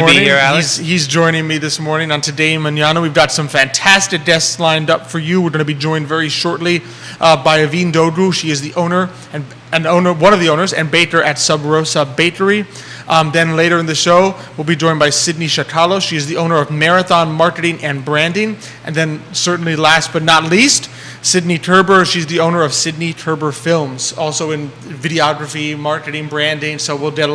Be here, Alex. He's joining me this morning on Today and Mañana. We've got some fantastic guests lined up for you. We're going to be joined very shortly by Evine Dodru. She is the owner one of the owners and baker at Sub Rosa Bakery. Then later in the show, we'll be joined by Sydney Chatalos. She is the owner of Marathon Marketing and Branding. And then certainly last but not least, Sydney Turber. She's the owner of Sydney Turber Films, also in videography, marketing, branding. So we'll get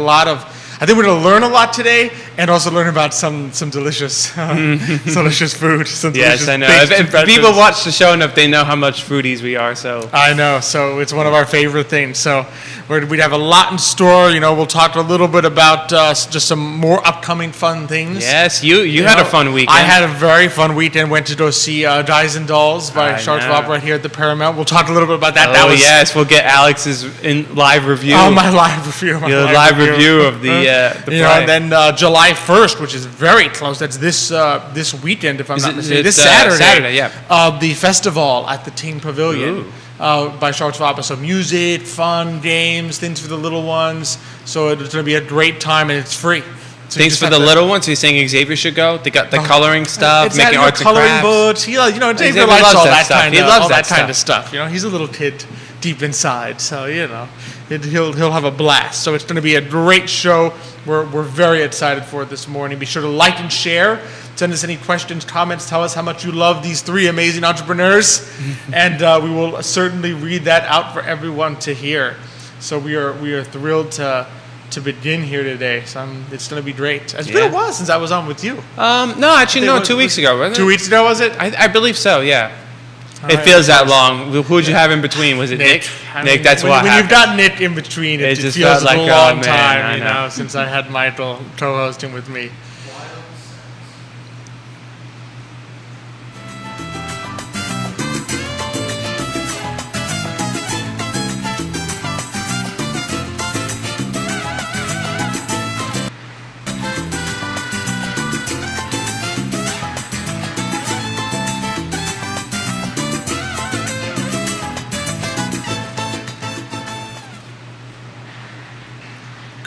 I think we're going to learn a lot today, and also learn about some delicious, delicious food. Yes, I know. If people watch the show enough, they know how much foodies we are. So I know. So it's one of our favorite things. So we'd have a lot in store. We'll talk a little bit about just some more upcoming fun things. Yes, you had a fun weekend. I had a very fun weekend. Went to go see Guys and Dolls by Charles of Opera here at the Paramount. We'll talk a little bit about that. Yes, we'll get Alex's live review. Oh, my live review. Your live review of the and then July 1st, which is very close. That's this weekend, if I'm not mistaken. This Saturday. Saturday, yeah. The festival at the Teen Pavilion by Charles of Opera. So music, fun, games, things for the little ones. So it's going to be a great time, and it's free. So things for the little ones. So you're saying Xavier should go? They got the coloring stuff, making arts and crafts. Coloring books. Xavier Xavier likes loves all that stuff. He loves that kind of stuff. He's a little kid deep inside, so he'll have a blast. So it's going to be a great show. We're very excited for it this morning. Be sure to like and share. Send us any questions, comments. Tell us how much you love these three amazing entrepreneurs, and we will certainly read that out for everyone to hear. So we are thrilled to begin here today. So it's going to be great. It's been a while since I was on with you. No, actually, no. 2 weeks ago, wasn't it? 2 weeks ago, was it? I believe so. Yeah. It right, feels that long. Who did you have in between? Was it Nick? Nick, that's what happened. When you've got Nick in between, it just feels like a long time, since I had Michael co-hosting with me.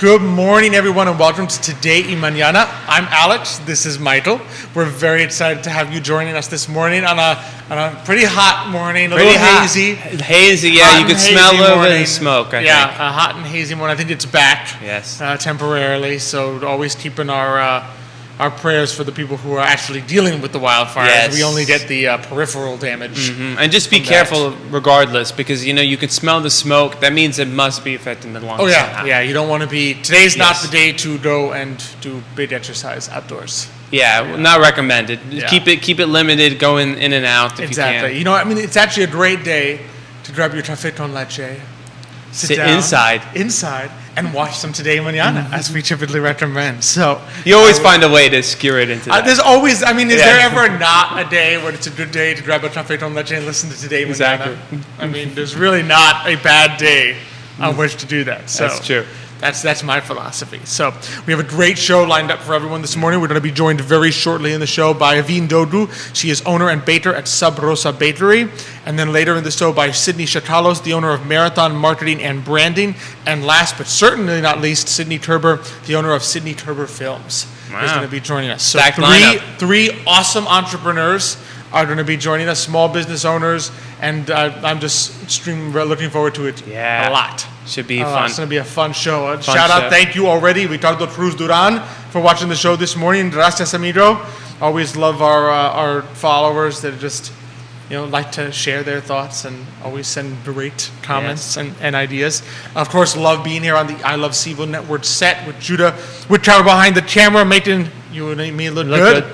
Good morning, everyone, and welcome to Today y Mañana. I'm Alex. This is Michael. We're very excited to have you joining us this morning on a pretty hot morning, a little hazy. Hazy, yeah. You can smell a little bit of smoke, I think. Yeah, a hot and hazy morning. I think it's back. Yes. Temporarily, so always keeping our prayers for the people who are actually dealing with the wildfires. Yes. We only get the peripheral damage. Mm-hmm. And just be careful regardless, because you can smell the smoke. That means it must be affecting the lungs. Oh yeah, somehow. yeah. You don't want to be. Today's not the day to go and do big exercise outdoors. Yeah, not recommended. Yeah. Keep it limited. Go in and out if exactly. you can. It's actually a great day to grab your café con leche, sit down inside, and watch some Today Mañana, as we typically recommend. So you always find a way to skewer it into that. There's always. Is there ever not a day when it's a good day to grab a café con leche and listen to Today Mañana? Exactly. There's really not a bad day on which to do that. So that's true. That's my philosophy. So we have a great show lined up for everyone this morning. We're going to be joined very shortly in the show by Evine Dodru. She is owner and baker at Sub Rosa Bakery. And then later in the show by Sydney Chatalos, the owner of Marathon Marketing and Branding. And last but certainly not least, Sydney Turber, the owner of Sydney Turber Films, is going to be joining us. So three awesome entrepreneurs are going to be joining us, small business owners, and I'm just extremely looking forward to it a lot. Should be fun. It's going to be a fun show. Shout out, thank you already, Ricardo Cruz Duran, for watching the show this morning. Gracias, amigo. Always love our followers that just like to share their thoughts and always send great comments and ideas. Of course, love being here on the I Love Sivo Network set with Judah Whittaker behind the camera, making you and me look good.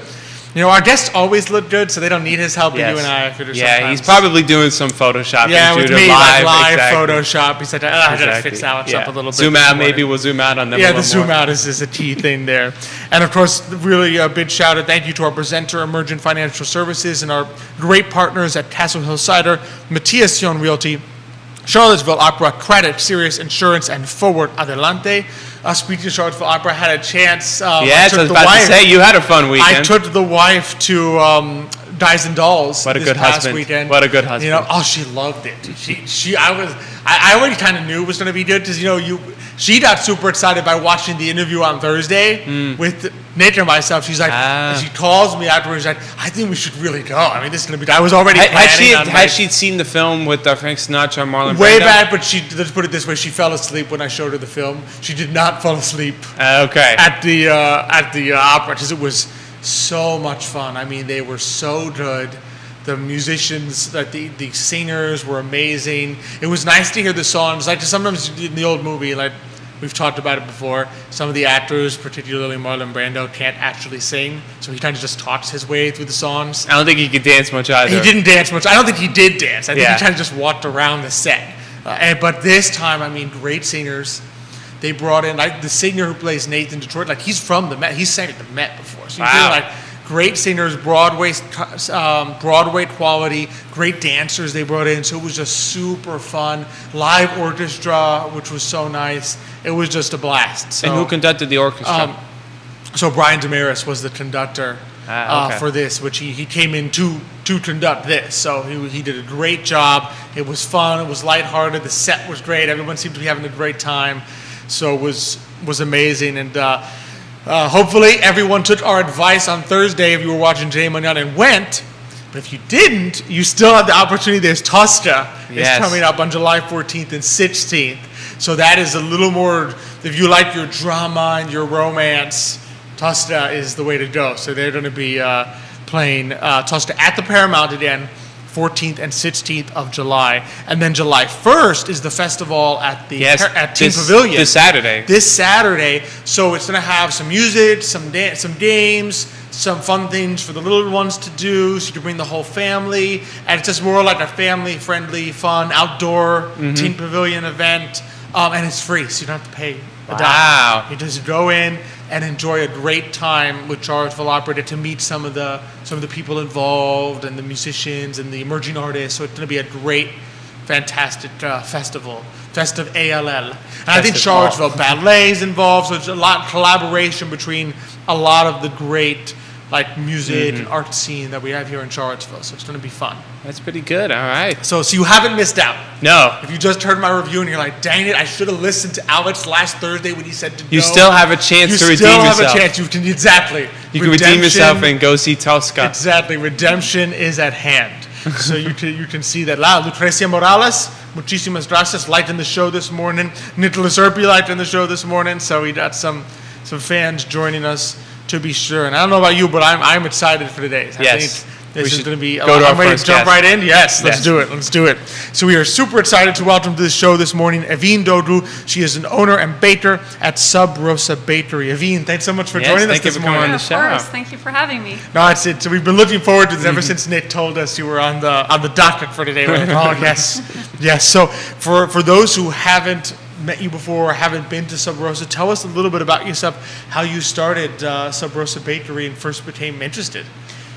Our guests always look good, so they don't need his help. Yes. You and I sometimes. Yeah, he's probably doing some Photoshopping. Yeah, with me, live Photoshop. He said, I got to fix Alex up a little bit. Zoom out, maybe we'll zoom out on them a little more. Yeah, the zoom out is a key thing there. And of course, really a big shout out, thank you to our presenter, Emergent Financial Services, and our great partners at Castle Hill Cider, Matias Sion Realty, Charlottesville Opera, Credit, Sirius Insurance, and Forward Adelante. Speaking of Charlottesville Opera, I had a chance. Yes, I was about to say, you had a fun weekend. I took the wife to Guys and Dolls what a this good past husband. weekend. What a good husband. She loved it. I already kind of knew it was going to be good because She got super excited by watching the interview on Thursday with Nick and myself. She's like, and she calls me afterwards. She's like, I think we should really go. I mean, this is gonna be. I was already planning on. Had she seen the film with Frank Sinatra and Marlon Brando? Way back, but let's put it this way: she fell asleep when I showed her the film. She did not fall asleep. Okay. At the opera, because it was so much fun. I mean, they were so good. The musicians, the singers were amazing. It was nice to hear the songs. Like sometimes in the old movie, like we've talked about it before, some of the actors, particularly Marlon Brando, can't actually sing, so he kind of just talks his way through the songs. I don't think he could dance much either. He didn't dance much. I don't think he did dance. I think Yeah. he kind of just walked around the set. But this time, I mean, great singers. They brought in the singer who plays Nathan Detroit. Like he's from the Met. He's sang at the Met before. So Wow. like great singers, Broadway quality, great dancers they brought in. So it was just super fun. Live orchestra, which was so nice. It was just a blast. So, And who conducted the orchestra? so Brian Damaris was the conductor Okay. for this, which he came in to conduct this. So he did a great job. It was fun. It was lighthearted. The set was great. Everyone seemed to be having a great time. So it was amazing. And hopefully everyone took our advice on Thursday if you were watching Today Mañana and went. But if you didn't, you still have the opportunity. There's Tosca. Yes. It's coming up on July 14th and 16th. So that is a little more, if you like your drama and your romance, Tosca is the way to go. So they're going to be playing Tosca at the Paramount again, 14th and 16th of July. And then July 1st is the festival at the at Team Pavilion. This Saturday. This Saturday. So it's going to have some music, some dance, some games, some fun things for the little ones to do. So you can bring the whole family. And it's just more like a family-friendly, fun, outdoor Team Pavilion event. And it's free, so you don't have to pay a dime. Wow. You just go in and enjoy a great time with Charlottesville Opera, to meet some of the people involved and the musicians and the emerging artists. So it's going to be a great, fantastic festival, Festive ALL. And I think Charlottesville Ballet is involved, so it's a lot of collaboration between a lot of the great music and art scene that we have here in Charlottesville. So it's going to be fun. That's pretty good. All right. So you haven't missed out. No. If you just heard my review and you're like, dang it, I should have listened to Alex last Thursday when he said to go. You still have a chance to redeem yourself. You still have a chance. You can, exactly. You can redeem yourself and go see Tosca. Exactly. Redemption is at hand. So you can see that. Lucrecia Morales, muchísimas gracias, liked in the show this morning. Nicholas Erpy liked in the show this morning. So we got some fans joining us, to be sure. And I don't know about you, but I'm excited for today. I think this is going to be. I'm ready to jump right in. Yes, let's do it. Let's do it. So we are super excited to welcome to the show this morning Evine Dodru. She is an owner and baker at Sub Rosa Bakery. Evine, thanks so much for joining us this morning. On the show. Of course. Thank you for having me. No, it's it. So we've been looking forward to this ever since Nick told us you were on the docket for today. We're like, oh yes, yes. So for those who haven't met you before or haven't been to Sub Rosa, tell us a little bit about yourself, how you started Sub Rosa Bakery and first became interested.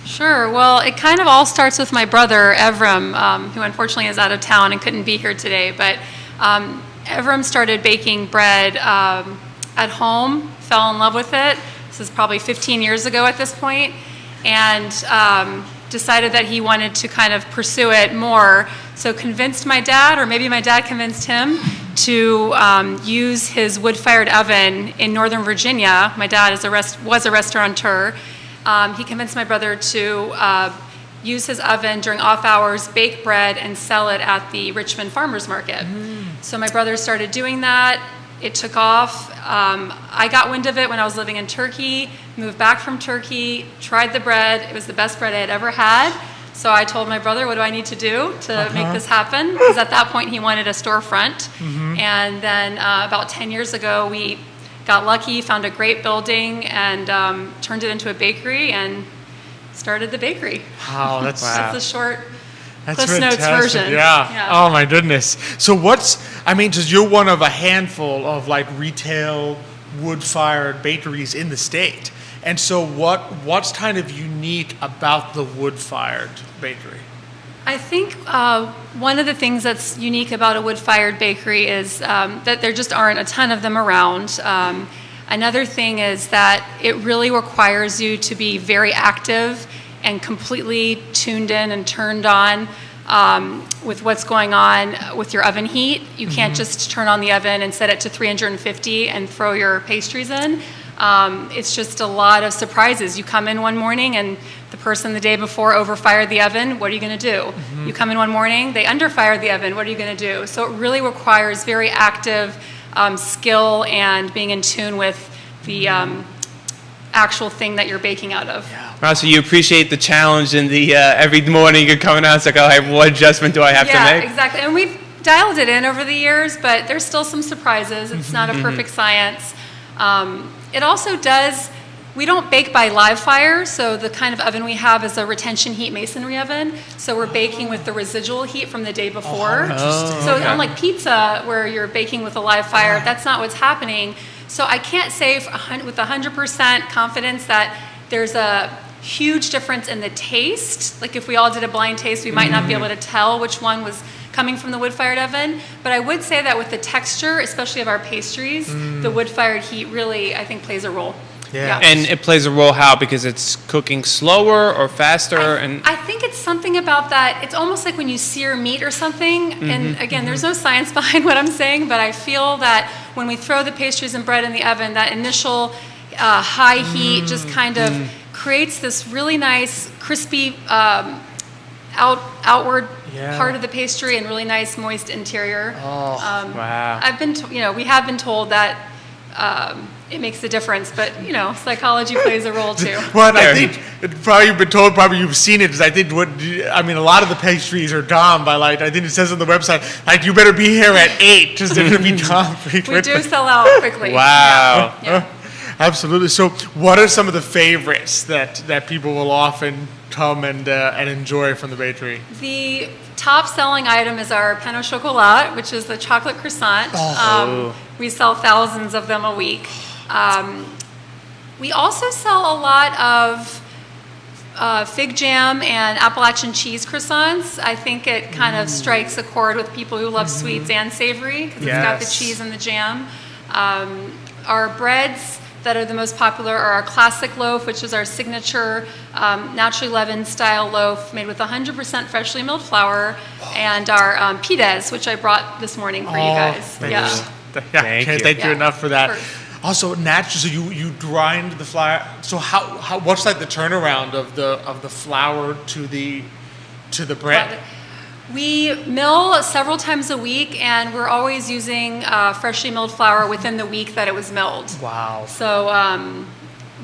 Sure. Well, it kind of all starts with my brother, Evram, who unfortunately is out of town and couldn't be here today. But Evram started baking bread at home, fell in love with it. This is probably 15 years ago at this point, and decided that he wanted to kind of pursue it more. So convinced my dad, or maybe my dad convinced him, to use his wood-fired oven in Northern Virginia. My dad was a restaurateur. He convinced my brother to use his oven during off hours, bake bread, and sell it at the Richmond Farmers Market. So my brother started doing that. It took off. I got wind of it when I was living in Turkey, moved back from Turkey, tried the bread. It was the best bread I had ever had. So I told my brother, what do I need to do to make this happen? Because at that point he wanted a storefront. And then about 10 years ago, we got lucky, found a great building, and turned it into a bakery and started the bakery. Wow, that's the short That's Cliff Notes fantastic. version. Yeah. Oh my goodness. So because you're one of a handful of retail wood-fired bakeries in the state. And so what's kind of unique about the wood-fired bakery? I think one of the things that's unique about a wood-fired bakery is that there just aren't a ton of them around. Another thing is that it really requires you to be very active and completely tuned in and turned on with what's going on with your oven heat. You can't just turn on the oven and set it to 350 and throw your pastries in. It's just a lot of surprises. You come in one morning and the person the day before overfired the oven. What are you going to do? You come in one morning, they underfired the oven. What are you going to do? So it really requires very active skill and being in tune with the actual thing that you're baking out of. Wow, so you appreciate the challenge and the every morning you're coming out, it's like, oh, hey, what adjustment do I have to make? Yeah, exactly. And we've dialed it in over the years, but there's still some surprises. It's not a perfect science. It also does, we don't bake by live fire, so the kind of oven we have is a retention heat masonry oven. So we're baking with the residual heat from the day before. So okay. unlike pizza, where you're baking with a live fire, that's not what's happening. So I can't say with 100% confidence that there's a huge difference in the taste. Like if we all did a blind taste, we might not be able to tell which one was coming from the wood-fired oven. But I would say that with the texture, especially of our pastries, the wood-fired heat really, I think, plays a role. Yeah. And it plays a role how? Because it's cooking slower or faster? I think it's something about that. It's almost like when you sear meat or something. And again, there's no science behind what I'm saying, but I feel that when we throw the pastries and bread in the oven, that initial high heat just kind of creates this really nice, crispy outward part of the pastry and really nice, moist interior. Wow. We have been told that it makes a difference, but psychology plays a role too. Well, I think probably you've been told, probably you've seen it. Is I think a lot of the pastries are gone by I think it says on the website, you better be here at 8 because they're going to be gone pretty quickly. We do sell out quickly. Wow. Yeah. Absolutely. So, what are some of the favorites that people will often come and enjoy from the bakery? The top selling item is our pain au chocolat, which is the chocolate croissant. We sell thousands of them a week. We also sell a lot of fig jam and Appalachian cheese croissants. I think it kind of strikes a chord with people who love sweets and savory because it's got the cheese and the jam. Our breads that are the most popular are our classic loaf, which is our signature naturally leavened style loaf made with 100% freshly milled flour, and our pides, which I brought this morning for you guys. Thank you enough for that. Also, natural. So you grind the flour. So how what's the turnaround of the flour to the bread? We mill several times a week, and we're always using freshly milled flour within the week that it was milled. Wow. So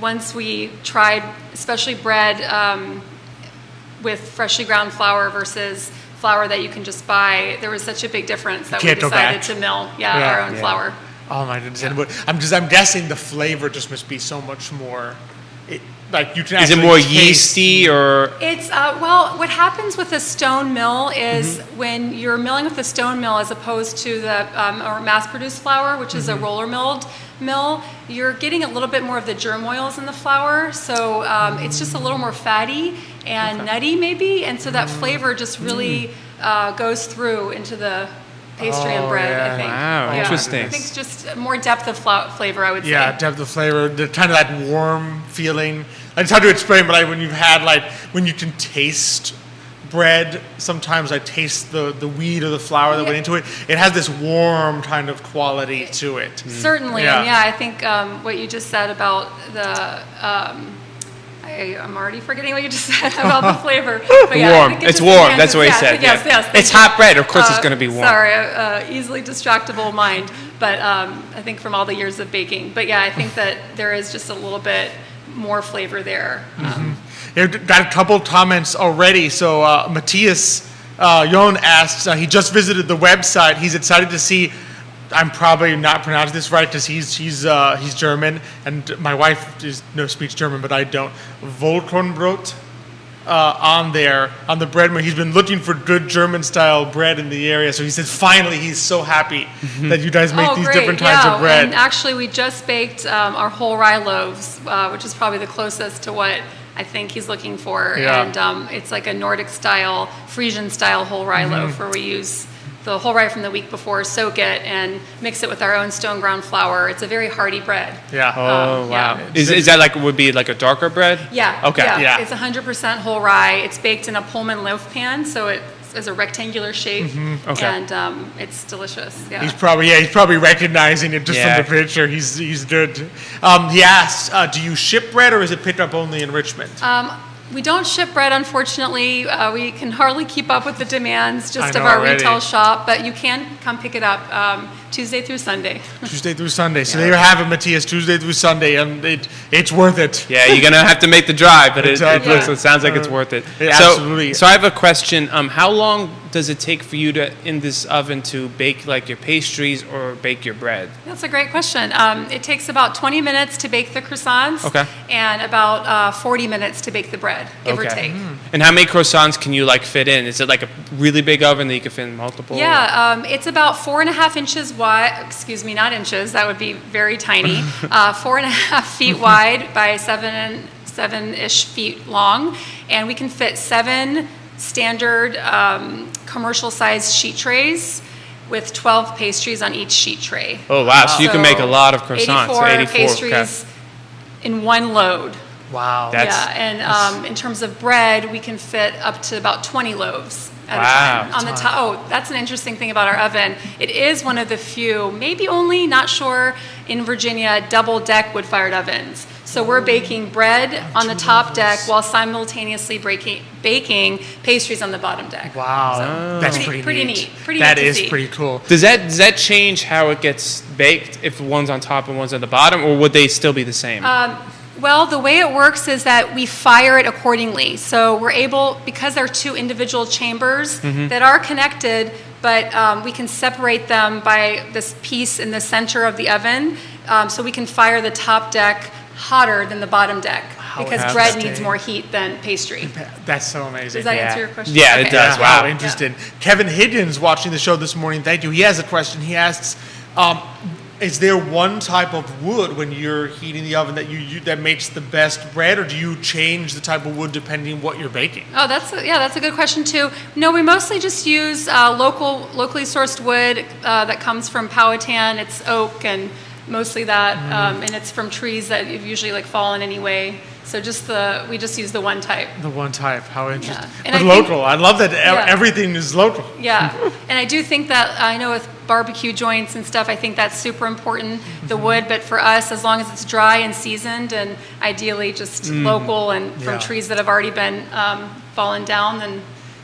once we tried, especially bread with freshly ground flour versus flour that you can just buy, there was such a big difference that we decided to mill our own flour. Oh my goodness! Yeah. I'm guessing the flavor just must be so much more. You can. Is it more yeasty or? It's what happens with a stone mill is when you're milling with a stone mill as opposed to the or mass-produced flour, which is a roller milled mill, you're getting a little bit more of the germ oils in the flour, so it's just a little more fatty and nutty maybe, and so that flavor just really goes through into the pastry and bread, I think. Wow, interesting. I think it's just more depth of flavor, I would say. Yeah, depth of flavor, the kind of that warm feeling. It's hard to explain, but when you've had when you can taste bread, sometimes I taste the wheat or the flour that went into it. It has this warm kind of quality to it. Certainly, and I think what you just said about the I'm already forgetting what you just said about the flavor. But warm. It's warm. That's what he said. Yes. It's hot bread. Of course, it's going to be warm. Sorry, easily distractible mind. But I think from all the years of baking. But I think that there is just a little bit more flavor there. Got a couple comments already. So Matthias Yon asks, he just visited the website. He's excited to see. I'm probably not pronouncing this right because he's German, and my wife speaks German, but I don't. Vollkornbrot on the bread. He's been looking for good German-style bread in the area, so he says finally he's so happy that you guys make these different kinds of bread. And actually, we just baked our whole rye loaves, which is probably the closest to what I think he's looking for. And it's like a Nordic-style, Frisian-style whole rye loaf where we use the whole rye from the week before, soak it, and mix it with our own stone ground flour. It's a very hearty bread. Yeah. Wow. Yeah. Is that would be like a darker bread? Yeah. Okay. Yeah. It's 100% whole rye. It's baked in a Pullman loaf pan, so it's as a rectangular shape, Okay. and it's delicious. Yeah. He's probably recognizing it just Yeah. from the picture. He's good. He asks, do you ship bread or is it picked up only in Richmond? We don't ship bread, unfortunately. We can hardly keep up with the demands just I of know our already. retail shop, but you can come pick it up Tuesday through Sunday. Tuesday through Sunday. So there you have it, Matthias, Tuesday through Sunday, and it's worth it. Yeah, you're gonna have to make the drive, but Exactly. it sounds like it's worth it. Yeah, So, absolutely. so I have a question. How long does it take for you to in this oven to bake like your pastries or bake your bread? That's a great question. It takes about 20 minutes to bake the croissants, Okay. and about 40 minutes to bake the bread, give or Okay. take. And how many croissants can you like fit in? Is it like a really big oven that you can fit in multiple? Yeah, it's about 4.5 inches wide. Excuse me, not inches. That would be very tiny. 4.5 feet wide by 7-ish feet long, and we can fit 7 standard commercial-sized sheet trays with 12 pastries on each sheet tray. Oh wow! So you can make a lot of croissants. 84 okay. pastries in one load. Wow. That's- Yeah, and in terms of bread, we can fit up to about 20 loaves at Wow. a time. On the top. Oh, that's an interesting thing about our oven. It is one of the few, maybe only, not sure, in Virginia, double-deck wood-fired ovens. So we're baking bread on the top deck while simultaneously baking pastries on the bottom deck. Wow. That's pretty pretty neat. neat. Pretty That neat to is see. pretty cool. Does that change how it gets baked if one's on top and one's on the bottom, or would they still be the same? Well, the way it works is that we fire it accordingly. So we're able, because they're 2 individual chambers that are connected, but we can separate them by this piece in the center of the oven. So we can fire the top deck hotter than the bottom deck because bread interesting. needs more heat than pastry. That's so amazing. Does that Yeah. answer your question? Yeah, it Okay. does. Yeah, how Wow. interesting. Kevin Higgins watching the show this morning. Thank you. He has a question. He asks, is there one type of wood when you're heating the oven that that makes the best bread, or do you change the type of wood depending what you're baking? Oh, that's a good question too. No, we mostly just use locally sourced wood that comes from Powhatan. It's oak and mostly that, and it's from trees that have usually like fallen anyway. So we just use the one type. The one type. How interesting. Yeah. And But I local. think- I love that Yeah. everything is local. Yeah, and I do think that I know with barbecue joints and stuff, I think that's super important, the wood. But for us, as long as it's dry and seasoned, and ideally just local and from Yeah. trees that have already been fallen down, then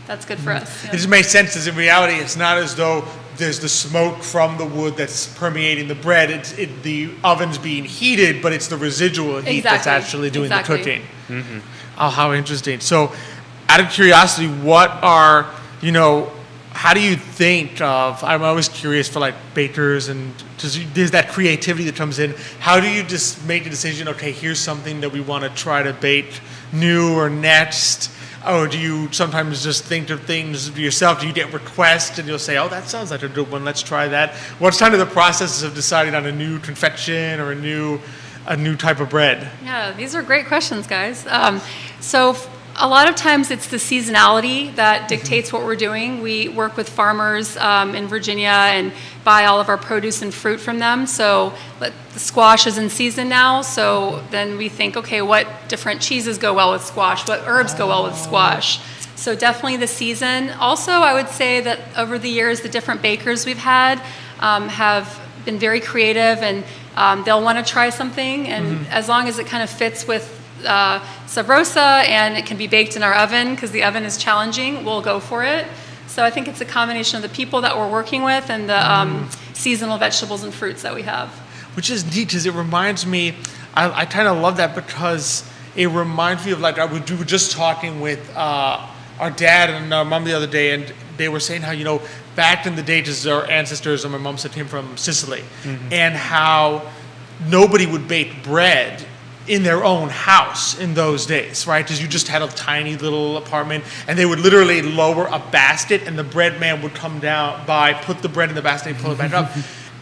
that's good for us. It just makes sense because in reality, it's not as though there's the smoke from the wood that's permeating the bread. The oven's being heated, but it's the residual heat that's Exactly. actually doing Exactly. the cooking. Oh, how interesting. So, out of curiosity, what are, how do you think of, I'm always curious for like bakers and there's that creativity that comes in. How do you just make a decision, okay, here's something that we want to try to bake new or next? Or do you sometimes just think of things yourself? Do you get requests and you'll say, oh, that sounds like a good one, let's try that? What's kind of the process of deciding on a new confection or a new type of bread? Yeah, these are great questions, guys. A lot of times it's the seasonality that dictates what we're doing. We work with farmers in Virginia and buy all of our produce and fruit from them. So the squash is in season now, so then we think, okay, what different cheeses go well with squash? What herbs go well with squash? So definitely the season. Also, I would say that over the years, the different bakers we've had have been very creative, and they'll want to try something, and as long as it kind of fits with Sub Rosa and it can be baked in our oven because the oven is challenging, we'll go for it. So I think it's a combination of the people that we're working with and the seasonal vegetables and fruits that we have. Which is neat because it reminds me, I kind of love that because it reminds me of like, we were just talking with our dad and our mom the other day, and they were saying how, back in the day, just our ancestors and my mom said came from Sicily, and how nobody would bake bread in their own house in those days, right? Because you just had a tiny little apartment, and they would literally lower a basket, and the bread man would come down by, put the bread in the basket, and pull it back up.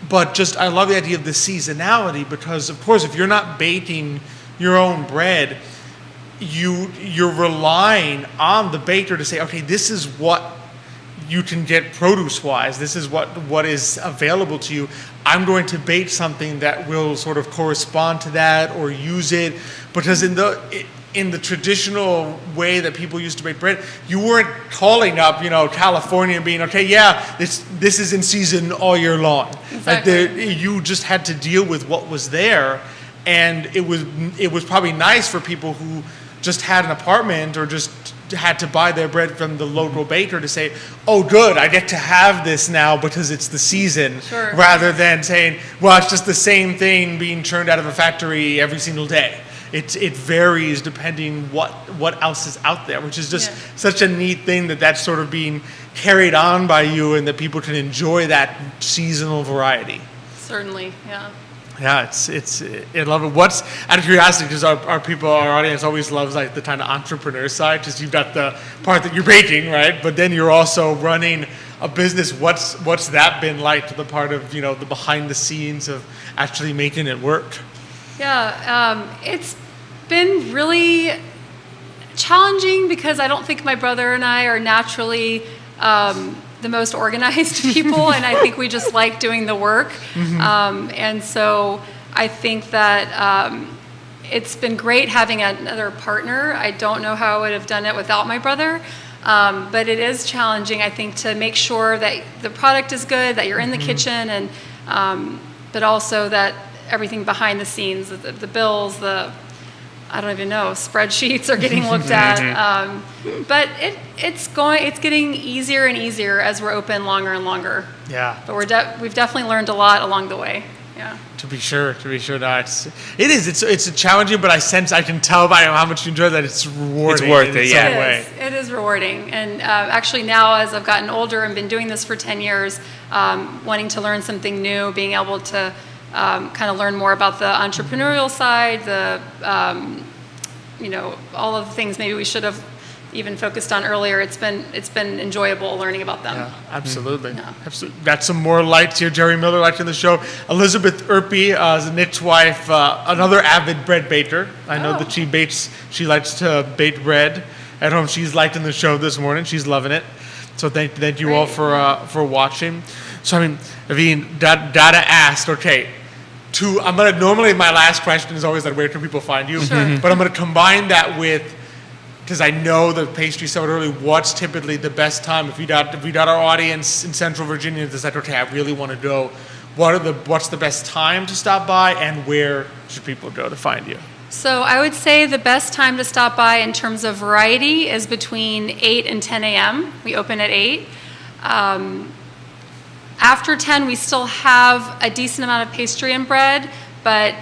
But I love the idea of the seasonality because, of course, if you're not baking your own bread, you're relying on the baker to say, okay, this is what you can get produce-wise. This is what is available to you. I'm going to bake something that will sort of correspond to that or use it, because in in the traditional way that people used to bake bread, you weren't calling up, California and being, okay, yeah, this is in season all year long. Exactly. You just had to deal with what was there, and it was probably nice for people who just had an apartment or just had to buy their bread from the local baker to say, oh, good, I get to have this now because it's the season, Sure. rather than saying, well, it's just the same thing being churned out of a factory every single day. It varies depending what else is out there, which is just such a neat thing that's sort of being carried on by you, and that people can enjoy that seasonal variety. Certainly, yeah. Yeah, I love it. What's, out of curiosity, because our audience always loves like the kind of entrepreneur side, because you've got the part that you're baking, right? But then you're also running a business. What's that been like, the part of, the behind the scenes of actually making it work? Yeah, it's been really challenging because I don't think my brother and I are naturally the most organized people, and I think we just like doing the work. And so I think that it's been great having another partner. I don't know how I would have done it without my brother, but it is challenging, I think, to make sure that the product is good, that you're in the kitchen, and but also that everything behind the scenes, the bills, I don't even know, spreadsheets are getting looked at. But it's getting easier and easier as we're open longer and longer. Yeah. But we've definitely learned a lot along the way. Yeah. To be sure. No, it's a challenging, but I can tell by how much you enjoy that it's rewarding. It's worth it, yeah. Way. It is rewarding. And actually now, as I've gotten older and been doing this for 10 years, wanting to learn something new, being able to kind of learn more about the entrepreneurial side, all of the things maybe we should have even focused on earlier. It's been enjoyable learning about them. Yeah, absolutely. Yeah. Absolutely. Got some more lights here. Jerry Miller lights in the show. Elizabeth Erpy is Nick's wife, another avid bread baker. I know that she likes to bake bread at home. She's lighting in the show this morning. She's loving it. So thank you all for watching. So Aveen, Dada asked, okay, normally my last question is always where can people find you? Sure. But I'm going to combine that with, because I know the pastry sold early, what's typically the best time? If we got our audience in Central Virginia that's like, okay, I really want to go, what's the best time to stop by, and where should people go to find you? So I would say the best time to stop by in terms of variety is between 8 and 10 a.m. We open at 8. After 10, we still have a decent amount of pastry and bread, but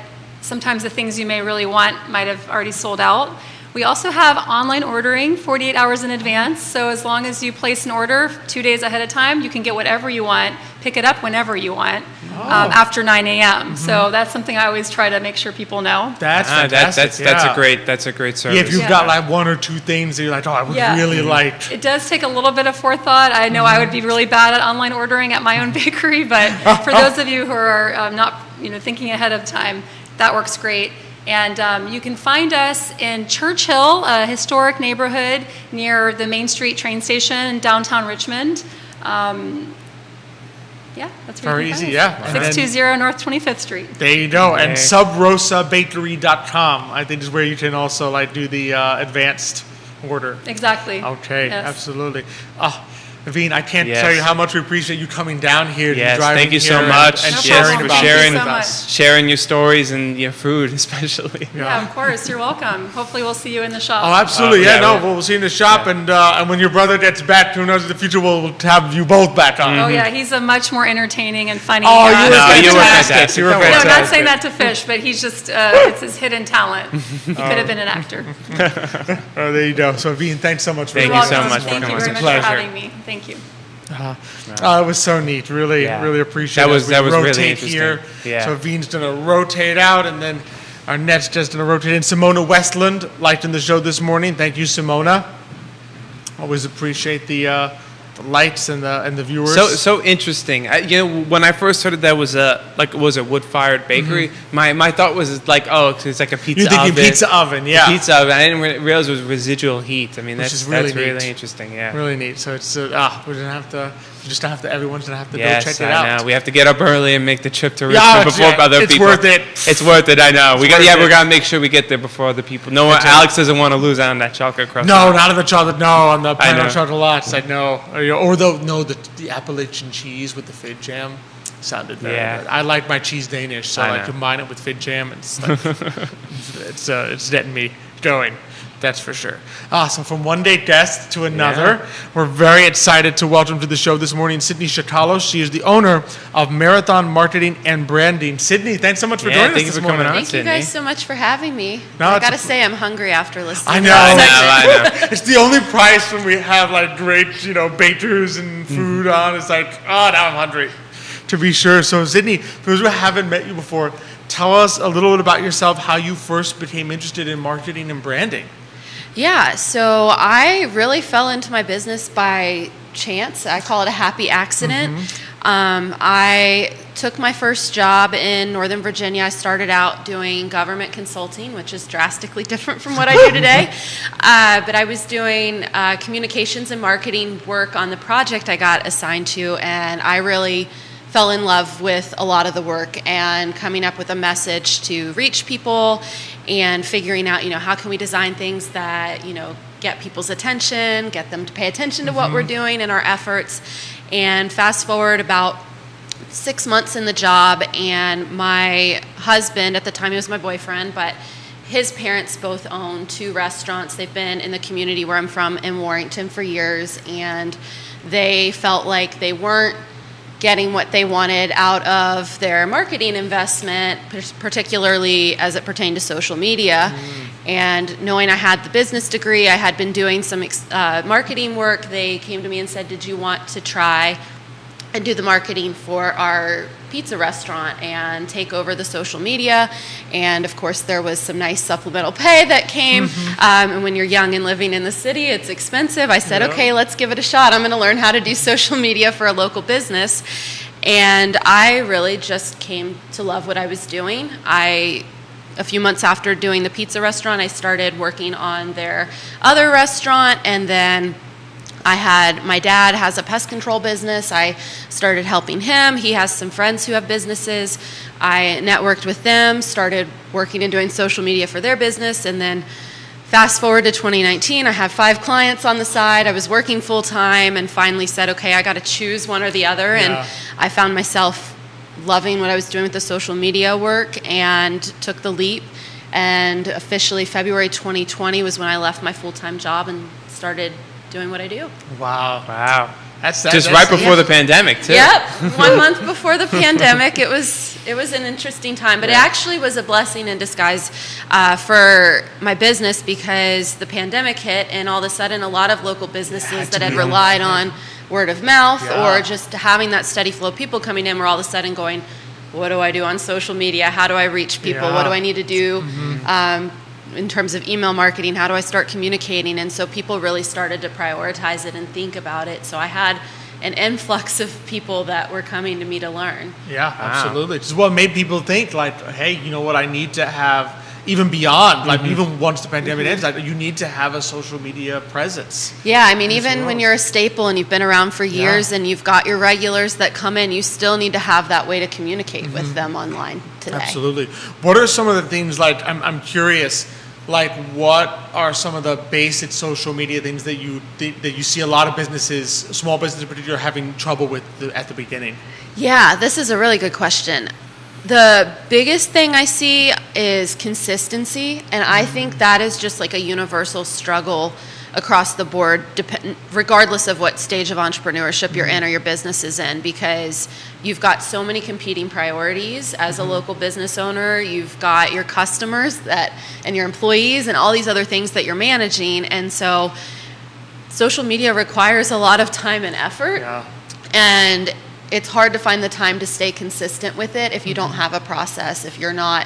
sometimes the things you may really want might have already sold out. We also have online ordering 48 hours in advance, so as long as you place an order 2 days ahead of time, you can get whatever you want, pick it up whenever you want, after 9 a.m. So that's something I always try to make sure people know. That's fantastic. That's a great service. Yeah, if you've got like one or two things that you're like, oh, I would really like. It does take a little bit of forethought. I know I would be really bad at online ordering at my own bakery, but for those of you who are not thinking ahead of time, that works great. And you can find us in Churchill, a historic neighborhood near the Main Street train station in downtown Richmond. That's very easy. Yeah, 620 North 25th Street. There you go. And subrosabakery.com, I think, is where you can also do the advanced order. Exactly. Okay, yes. Absolutely. Aveen, I can't tell you how much we appreciate you coming down here. Yes, driving thank you here so much. And No sharing problem. about Thank you this so with much. us. Sharing your stories and your food, especially. Yeah, of course. You're welcome. Hopefully we'll see you in the shop. Oh, absolutely. Yeah, we'll see you in the shop. Yeah. And when your brother gets back, who knows, in the future, we'll have you both back on. Oh, yeah. He's a much more entertaining and funny. Oh, you were fantastic. You were No, fantastic. not saying that to Fish, but he's just, it's his hidden talent. He could have been an actor. Oh, there you go. So, Aveen, thanks so much for Thank You're you so welcome. much for Thank you coming. very It's much a for pleasure. having me. Thank you. It was so neat. Really appreciate it. That was really rotate interesting. here. Yeah. So Aveen's going to rotate out, and then our net's just going to rotate in. Simona Westland liked in the show this morning. Thank you, Simona. Always appreciate the lights and the viewers. So interesting. When I first heard that was a wood-fired bakery, my thought was it's like a pizza You're thinking oven. pizza oven, yeah. Pizza oven. I didn't realize it was residual heat. I mean, Which that's is really really neat. interesting. Yeah. Really neat. So it's we're gonna have to everyone's gonna have to Yes, go check it I out. know. We have to get up early and make the trip to Yeah, Richmond before other it's people. worth it. It's worth it. I know. worth We it. gotta make sure we get there before other people. No one, That's right. Alex doesn't want to lose out on that chocolate croissant. No, not on the chocolate. No, on the I know. pineapple chocolate lots. I know. Or the Appalachian cheese with the fig jam sounded very Yeah. good. I like my cheese Danish, so I I know. combine it with fig jam. And it's like, it's getting me going. That's for sure. So from one date guest to another, we're very excited to welcome to the show this morning Sydney Chatalos. She is the owner of Marathon Marketing and Branding. Sydney, thanks so much for Yeah, joining us thank you this for morning. coming on. Thank you Sydney. guys so much for having me. No, I it's gotta a- say, I'm hungry after listening. I to know. that segment. I know. It's the only price when we have like great, bakers and food on. It's like, oh, now I'm hungry. To be sure. So, Sydney, for those who haven't met you before, tell us a little bit about yourself, how you first became interested in marketing and branding. Yeah, so I really fell into my business by chance. I call it a happy accident. I took my first job in Northern Virginia. I started out doing government consulting, which is drastically different from what I do today. But I was doing communications and marketing work on the project I got assigned to, and I really fell in love with a lot of the work and coming up with a message to reach people and figuring out, how can we design things that, get people's attention, get them to pay attention to what we're doing and our efforts. And fast forward about 6 months in the job, and my husband, at the time he was my boyfriend, but his parents both own 2 restaurants. They've been in the community where I'm from in Warrington for years, and they felt like they weren't getting what they wanted out of their marketing investment, particularly as it pertained to social media. And knowing I had the business degree, I had been doing some marketing work, they came to me and said, did you want to try and do the marketing for our pizza restaurant and take over the social media? And of course there was some nice supplemental pay that came. And when you're young and living in the city, it's expensive. I said, okay, let's give it a shot. I'm going to learn how to do social media for a local business. And I really just came to love what I was doing. A few months after doing the pizza restaurant, I started working on their other restaurant, and then my dad has a pest control business. I started helping him. He has some friends who have businesses. I networked with them, started working and doing social media for their business, and then fast forward to 2019, I have 5 clients on the side. I was working full time and finally said, okay, I got to choose one or the other. Yeah. And I found myself loving what I was doing with the social media work and took the leap. And officially February 2020 was when I left my full-time job and started doing what I do. Wow. Wow. That's Just right before the pandemic, too. Yep, 1 month before the pandemic. It was an interesting time, but it actually was a blessing in disguise for my business, because the pandemic hit, and all of a sudden a lot of local businesses that had relied on word of mouth or just having that steady flow of people coming in were all of a sudden going, what do I do on social media? How do I reach people? What do I need to do? In terms of email marketing, how do I start communicating? And so people really started to prioritize it and think about it. So I had an influx of people that were coming to me to learn. Yeah, absolutely. It's what made people think, like, hey, you know what, I need to have, even beyond, like even once the pandemic ends, like, you need to have a social media presence. Yeah, I mean, even when you're a staple and you've been around for years and you've got your regulars that come in, you still need to have that way to communicate with them online today. Absolutely. What are some of the things, like, I'm curious, like, what are some of the basic social media things that you see a lot of businesses, small businesses in particular, having trouble with at the beginning? Yeah, this is a really good question. The biggest thing I see is consistency, and I think that is just like a universal struggle across the board, regardless of what stage of entrepreneurship you're in or your business is in, because you've got so many competing priorities as a local business owner. You've got your customers and your employees and all these other things that you're managing, and so social media requires a lot of time and effort. Yeah. And it's hard to find the time to stay consistent with it if you don't have a process, if you're not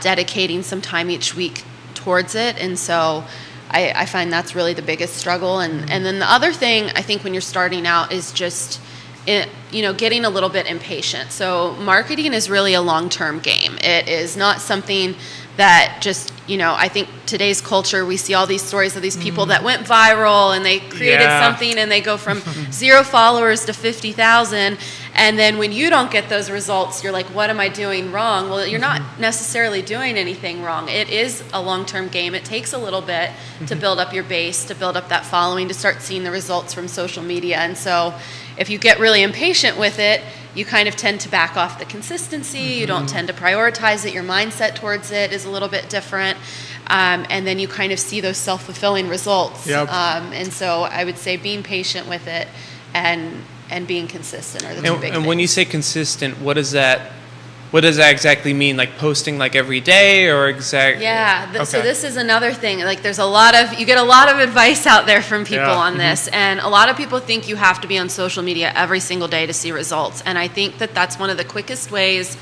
dedicating some time each week towards it. And so I find that's really the biggest struggle. And then the other thing I think when you're starting out is just getting a little bit impatient. So marketing is really a long-term game. It is not something that just, I think today's culture, we see all these stories of these people that went viral and they created Yeah. something and they go from 0 followers to 50,000. And then when you don't get those results, you're like, what am I doing wrong? Well, you're not necessarily doing anything wrong. It is a long-term game. It takes a little bit to build up your base, to build up that following, to start seeing the results from social media. And so if you get really impatient with it, you kind of tend to back off the consistency. You don't tend to prioritize it. Your mindset towards it is a little bit different. And then you kind of see those self-fulfilling results. Yep. And so I would say being patient with it and being consistent are the two big And things. when you say consistent, what does that exactly mean? Like posting like every day or exact? Yeah, so Okay. this is another thing. Like there's you get a lot of advice out there from people Yeah. on this. And a lot of people think you have to be on social media every single day to see results. And I think that that's one of the quickest ways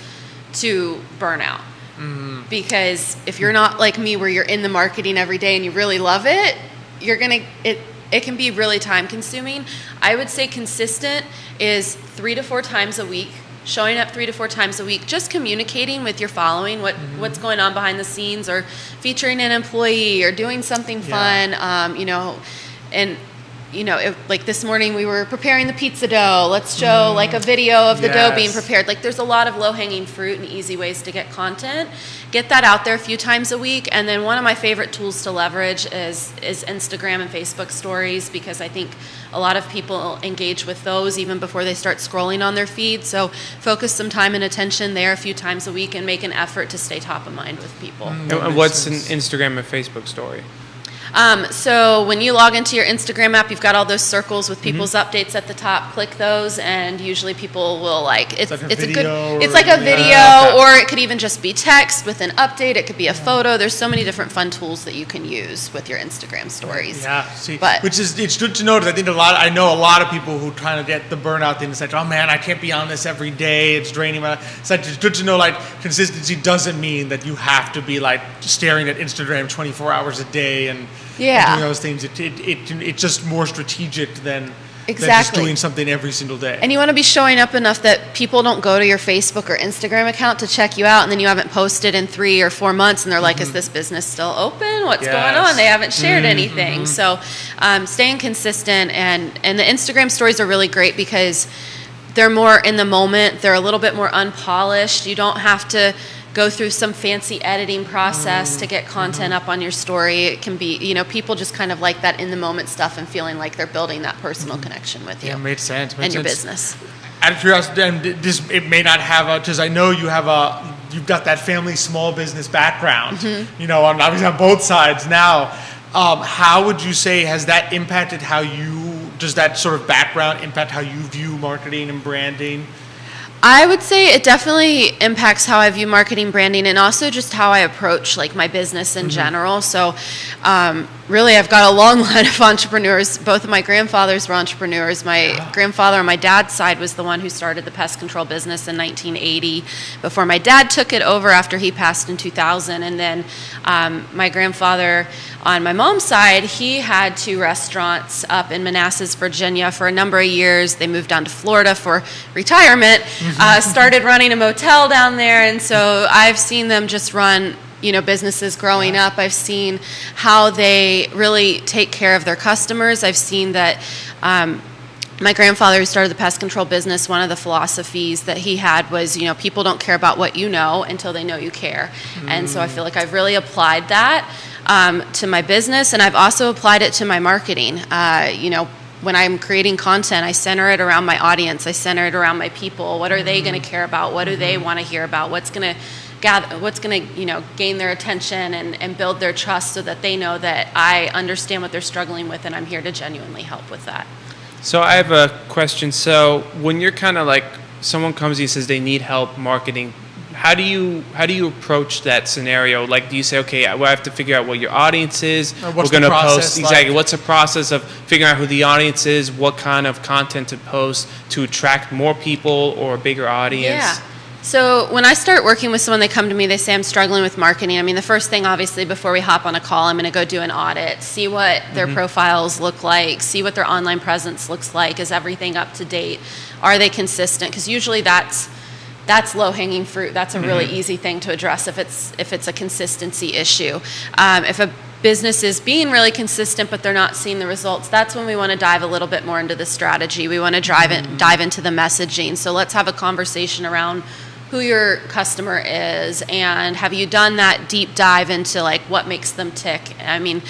to burn out. Because if you're not like me where you're in the marketing every day and you really love it, it can be really time consuming. I would say consistent is 3 to 4 times a week, showing up 3 to 4 times a week, just communicating with your following, what's going on behind the scenes, or featuring an employee, or doing something fun, like this morning we were preparing the pizza dough. Let's show like a video of the dough being Yes. prepared. Like there's a lot of low-hanging fruit and easy ways to get content. Get that out there a few times a week. And then one of my favorite tools to leverage is Instagram and Facebook stories, because I think a lot of people engage with those even before they start scrolling on their feed. So focus some time and attention there a few times a week and make an effort to stay top of mind with people. And what's an Instagram and Facebook story? So when you log into your Instagram app, you've got all those circles with people's updates at the top. Click those, and usually people will it's like a it's a video good it's or- like a video, okay. or it could even just be text with an update. It could be a photo. There's so many different fun tools that you can use with your Instagram stories. Yeah, see, But- it's good to know, because I know a lot of people who kind of get the burnout thing. It's like, oh man, I can't be on this every day. It's draining my. It's like, it's good to know, like, consistency doesn't mean that you have to be like staring at Instagram 24 hours a day and Yeah. doing those things. It's just more strategic than just Exactly. doing something every single day. And you want to be showing up enough that people don't go to your Facebook or Instagram account to check you out, and then you haven't posted in 3 or 4 months, and they're like, is this business still open? What's going Yes. on? They haven't shared anything. So staying consistent, and the Instagram stories are really great because they're more in the moment. They're a little bit more unpolished. You don't have to go through some fancy editing process to get content up on your story. It can be, people just kind of like that in the moment stuff and feeling like they're building that personal connection with you Yeah, makes sense. and your business. Out of curiosity, and it may not have because I know you've got that family small business background, obviously on both sides now. How would you say has that impacted does that sort of background impact how you view marketing and branding? I would say it definitely impacts how I view marketing, branding, and also just how I approach like my business in general. So really, I've got a long line of entrepreneurs. Both of my grandfathers were entrepreneurs. My grandfather on my dad's side was the one who started the pest control business in 1980 before my dad took it over after he passed in 2000. And then my grandfather on my mom's side, he had 2 restaurants up in Manassas, Virginia for a number of years. They moved down to Florida for retirement, started running a motel down there. And so I've seen them just run businesses growing up. I've seen how they really take care of their customers. I've seen that my grandfather, who started the pest control business, one of the philosophies that he had was, people don't care about what you know until they know you care. And so I feel like I've really applied that to my business, and I've also applied it to my marketing. When I'm creating content, I center it around my audience. I center it around my people. What are they going to care about? What do they want to hear about? What's going to gain their attention and build their trust so that they know that I understand what they're struggling with and I'm here to genuinely help with that. So I have a question. So when you're kind of like someone comes to you and says they need help marketing, how do you approach that scenario? Like, do you say, okay, well, I have to figure out what your audience is. Or what's We're going the to process post exactly. like? What's the process of figuring out who the audience is? What kind of content to post to attract more people or a bigger audience? Yeah. So when I start working with someone, they come to me, they say, I'm struggling with marketing. I mean, the first thing, obviously, before we hop on a call, I'm going to go do an audit, see what their profiles look like, see what their online presence looks like. Is everything up to date? Are they consistent? Because usually that's that's low-hanging fruit. That's a really easy thing to address if it's a consistency issue. If a business is being really consistent but they're not seeing the results, that's when we want to dive a little bit more into the strategy. We want to dive into the messaging. So let's have a conversation around who your customer is, and have you done that deep dive into like what makes them tick? I mean,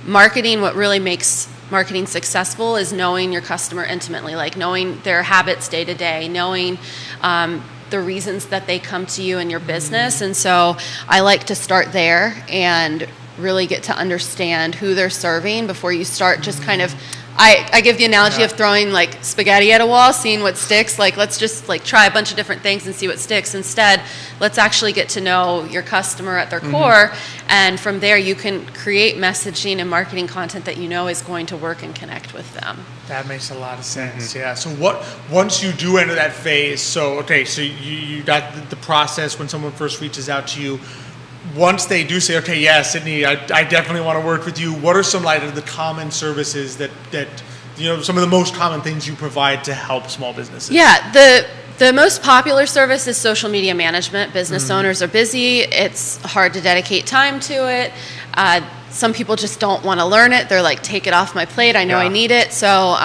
marketing, what really makes marketing successful is knowing your customer intimately, like knowing their habits day to day, knowing the reasons that they come to you in your business. And so I like to start there and really get to understand who they're serving before you start just kind of, I give the analogy of throwing like spaghetti at a wall, seeing what sticks. Like, let's just like try a bunch of different things and see what sticks. Instead, let's actually get to know your customer at their core. And from there, you can create messaging and marketing content that you know is going to work and connect with them. That makes a lot of sense. Yeah. So once you do enter that phase, so you got the process when someone first reaches out to you. Once they do say, okay, yeah, Sydney, I definitely want to work with you, what are some of the common services that some of the most common things you provide to help small businesses? Yeah, the most popular service is social media management. Business owners are busy. It's hard to dedicate time to it. Some people just don't want to learn it. They're like, take it off my plate. I know I need it. So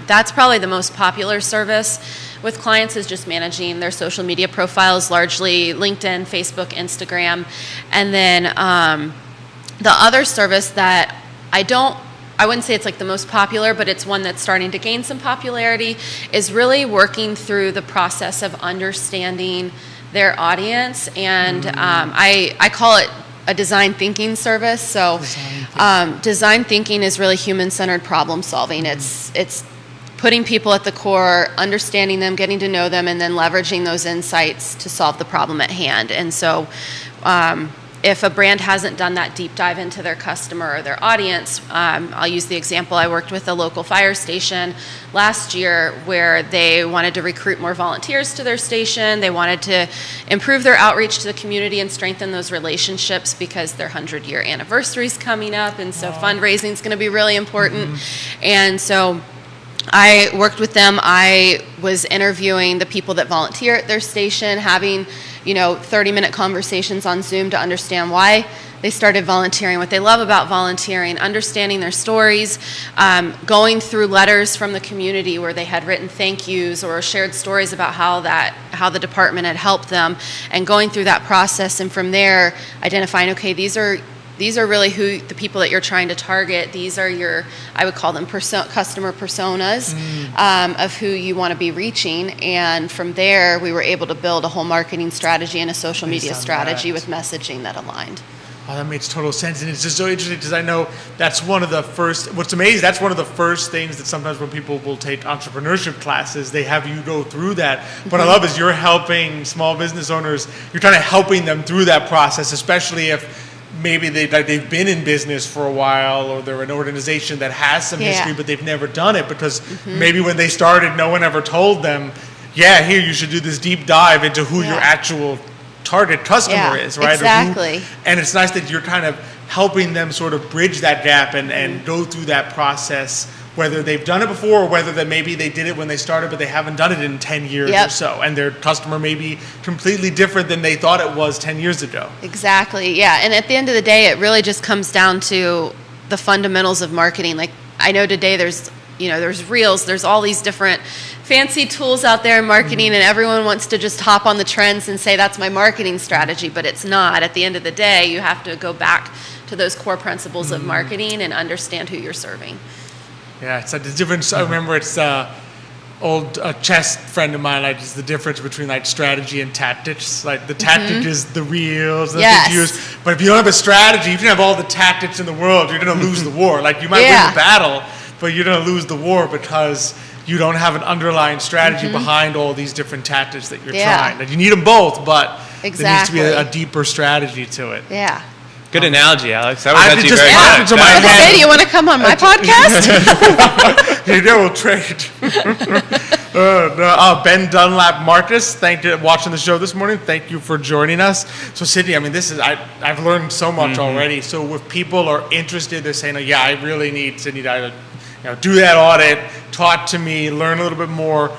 that's probably the most popular service with clients, is just managing their social media profiles, largely LinkedIn, Facebook, Instagram. And then the other service that I wouldn't say it's like the most popular, but it's one that's starting to gain some popularity, is really working through the process of understanding their audience. And I call it a design thinking service. So design thinking is really human-centered problem solving. It's putting people at the core, understanding them, getting to know them, and then leveraging those insights to solve the problem at hand. And so if a brand hasn't done that deep dive into their customer or their audience, I'll use the example, I worked with a local fire station last year where they wanted to recruit more volunteers to their station. They wanted to improve their outreach to the community and strengthen those relationships because their 100-year anniversary is coming up, and so fundraising is going to be really important. And so I worked with them. I was interviewing the people that volunteer at their station, having 30-minute conversations on Zoom to understand why they started volunteering, what they love about volunteering, understanding their stories, going through letters from the community where they had written thank yous or shared stories about how the department had helped them, and going through that process, and from there identifying, okay, these are really who the people that you're trying to target. These are I would call them customer personas of who you want to be reaching. And from there, we were able to build a whole marketing strategy and a social media strategy with messaging that aligned. Oh, that makes total sense. And it's just so interesting because I know that's one of the first, what's amazing, that's one of the first things that sometimes when people will take entrepreneurship classes, they have you go through that. What I love is you're helping small business owners, you're trying to helping them through that process, especially if maybe they've been in business for a while, or they're an organization that has some history, but they've never done it because maybe when they started, no one ever told them, here, you should do this deep dive into who your actual target customer is, right? Exactly. And it's nice that you're kind of helping them sort of bridge that gap and go through that process, whether they've done it before or whether that maybe they did it when they started but they haven't done it in 10 years or so, and their customer may be completely different than they thought it was 10 years ago. Exactly, yeah. And at the end of the day, it really just comes down to the fundamentals of marketing. Like, I know today there's Reels, there's all these different fancy tools out there in marketing, and everyone wants to just hop on the trends and say that's my marketing strategy, but it's not. At the end of the day, you have to go back to those core principles of marketing and understand who you're serving. Yeah, it's a difference. I remember it's old chess friend of mine, it's the difference between strategy and tactics. Like the tactic is the reels, the things you use. But if you don't have a strategy, you can have all the tactics in the world, you're going to lose the war. Like you might win the battle, but you're going to lose the war because you don't have an underlying strategy behind all these different tactics that you're trying. Like you need them both, but there needs to be a deeper strategy to it. Yeah. Good analogy, Alex. That was I actually just very happened good. to my head. Hey, do you want to come on my podcast? We'll trade. Ben Dunlap Marcus, thank you for watching the show this morning. Thank you for joining us. So Sydney, I mean, I've learned so much already. So if people are interested, they're saying, I really need Sydney to do that audit, talk to me, learn a little bit more.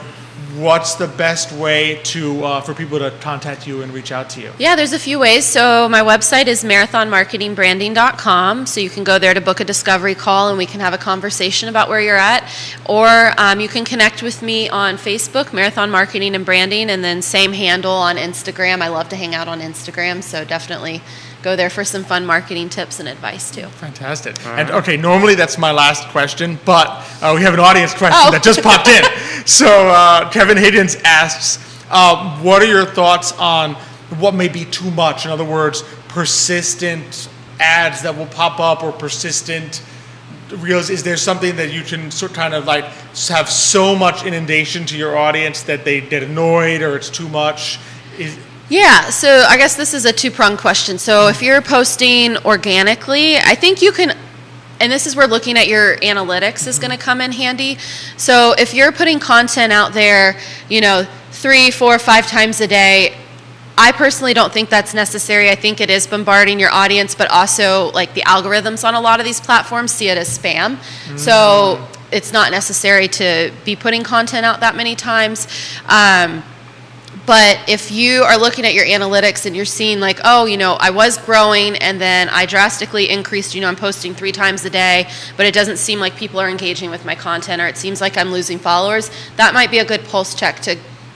what's the best way to for people to contact you and reach out to you? Yeah, there's a few ways. So my website is marathonmarketingbranding.com. So you can go there to book a discovery call and we can have a conversation about where you're at. Or you can connect with me on Facebook, Marathon Marketing and Branding, and then same handle on Instagram. I love to hang out on Instagram, so definitely go there for some fun marketing tips and advice too. Fantastic. And okay, normally that's my last question, but we have an audience question that just popped in. So Kevin Higgins asks, what are your thoughts on what may be too much? In other words, persistent ads that will pop up or persistent reels. Is there something that you can sort kind of like have so much inundation to your audience that they get annoyed or it's too much? Yeah, so I guess this is a two-pronged question. So if you're posting organically, I think you can, and this is where looking at your analytics is going to come in handy. So if you're putting content out there, 3, 4, 5 times a day, I personally don't think that's necessary. I think it is bombarding your audience, but also like the algorithms on a lot of these platforms see it as spam. So it's not necessary to be putting content out that many times. But if you are looking at your analytics and you're seeing like, I was growing and then I drastically increased, I'm posting 3 times a day, but it doesn't seem like people are engaging with my content or it seems like I'm losing followers, that might be a good pulse check to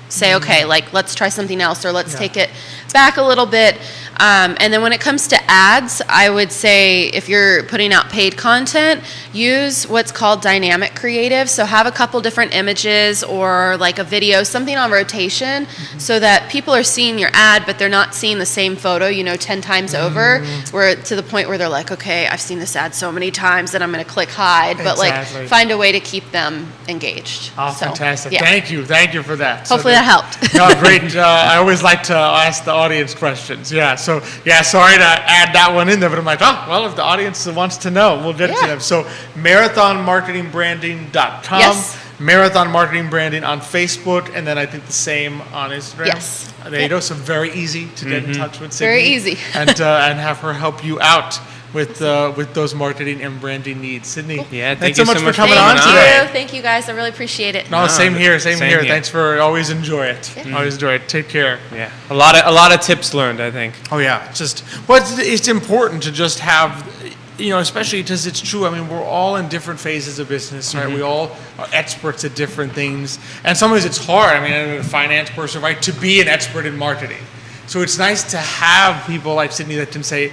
say, okay, like let's try something else or let's take it back a little bit. And then when it comes to ads, I would say if you're putting out paid content, use what's called dynamic creative. So have a couple different images or like a video, something on rotation so that people are seeing your ad, but they're not seeing the same photo, 10 times over, where to the point where they're like, okay, I've seen this ad so many times that I'm going to click hide, but like find a way to keep them engaged. Oh, so, fantastic. Yeah. Thank you for that. Hopefully that helped. No, great. I always like to ask the audience questions. Yeah, so sorry to add that one in there, but I'm like, if the audience wants to know, we'll get it to them. So marathonmarketingbranding.com. Yes. Marathon Marketing Branding on Facebook, and then I think the same on Instagram. Yes. There you go. So very easy to get in touch with Sydney. Very easy. and have her help you out with those marketing and branding needs. Sydney, Yeah, thanks so much for coming on Thank today. you. Thank you guys. I really appreciate it. No, same here. Same Here. here. Thanks for always enjoy it. Always enjoy it. Take care. Yeah, a lot of tips learned, I think. Oh yeah, it's important to just have, especially because it's true. I mean, we're all in different phases of business, right? We all are experts at different things, and sometimes it's hard. I mean, I'm a finance person, right, to be an expert in marketing. So it's nice to have people like Sydney that can say,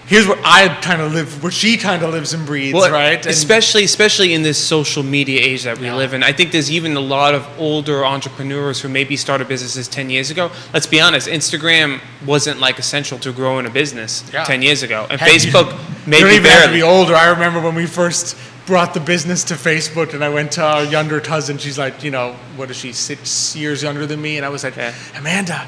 here's what I kind of live, what she kind of lives and breathes, right? And especially in this social media age that we live in. I think there's even a lot of older entrepreneurs who maybe started businesses 10 years ago. Let's be honest, Instagram wasn't like essential to growing a business 10 years ago. And Facebook maybe you don't even have to barely. be older. I remember when we first brought the business to Facebook, and I went to our younger cousin. She's like, what is she, 6 years younger than me? And I was like, Amanda,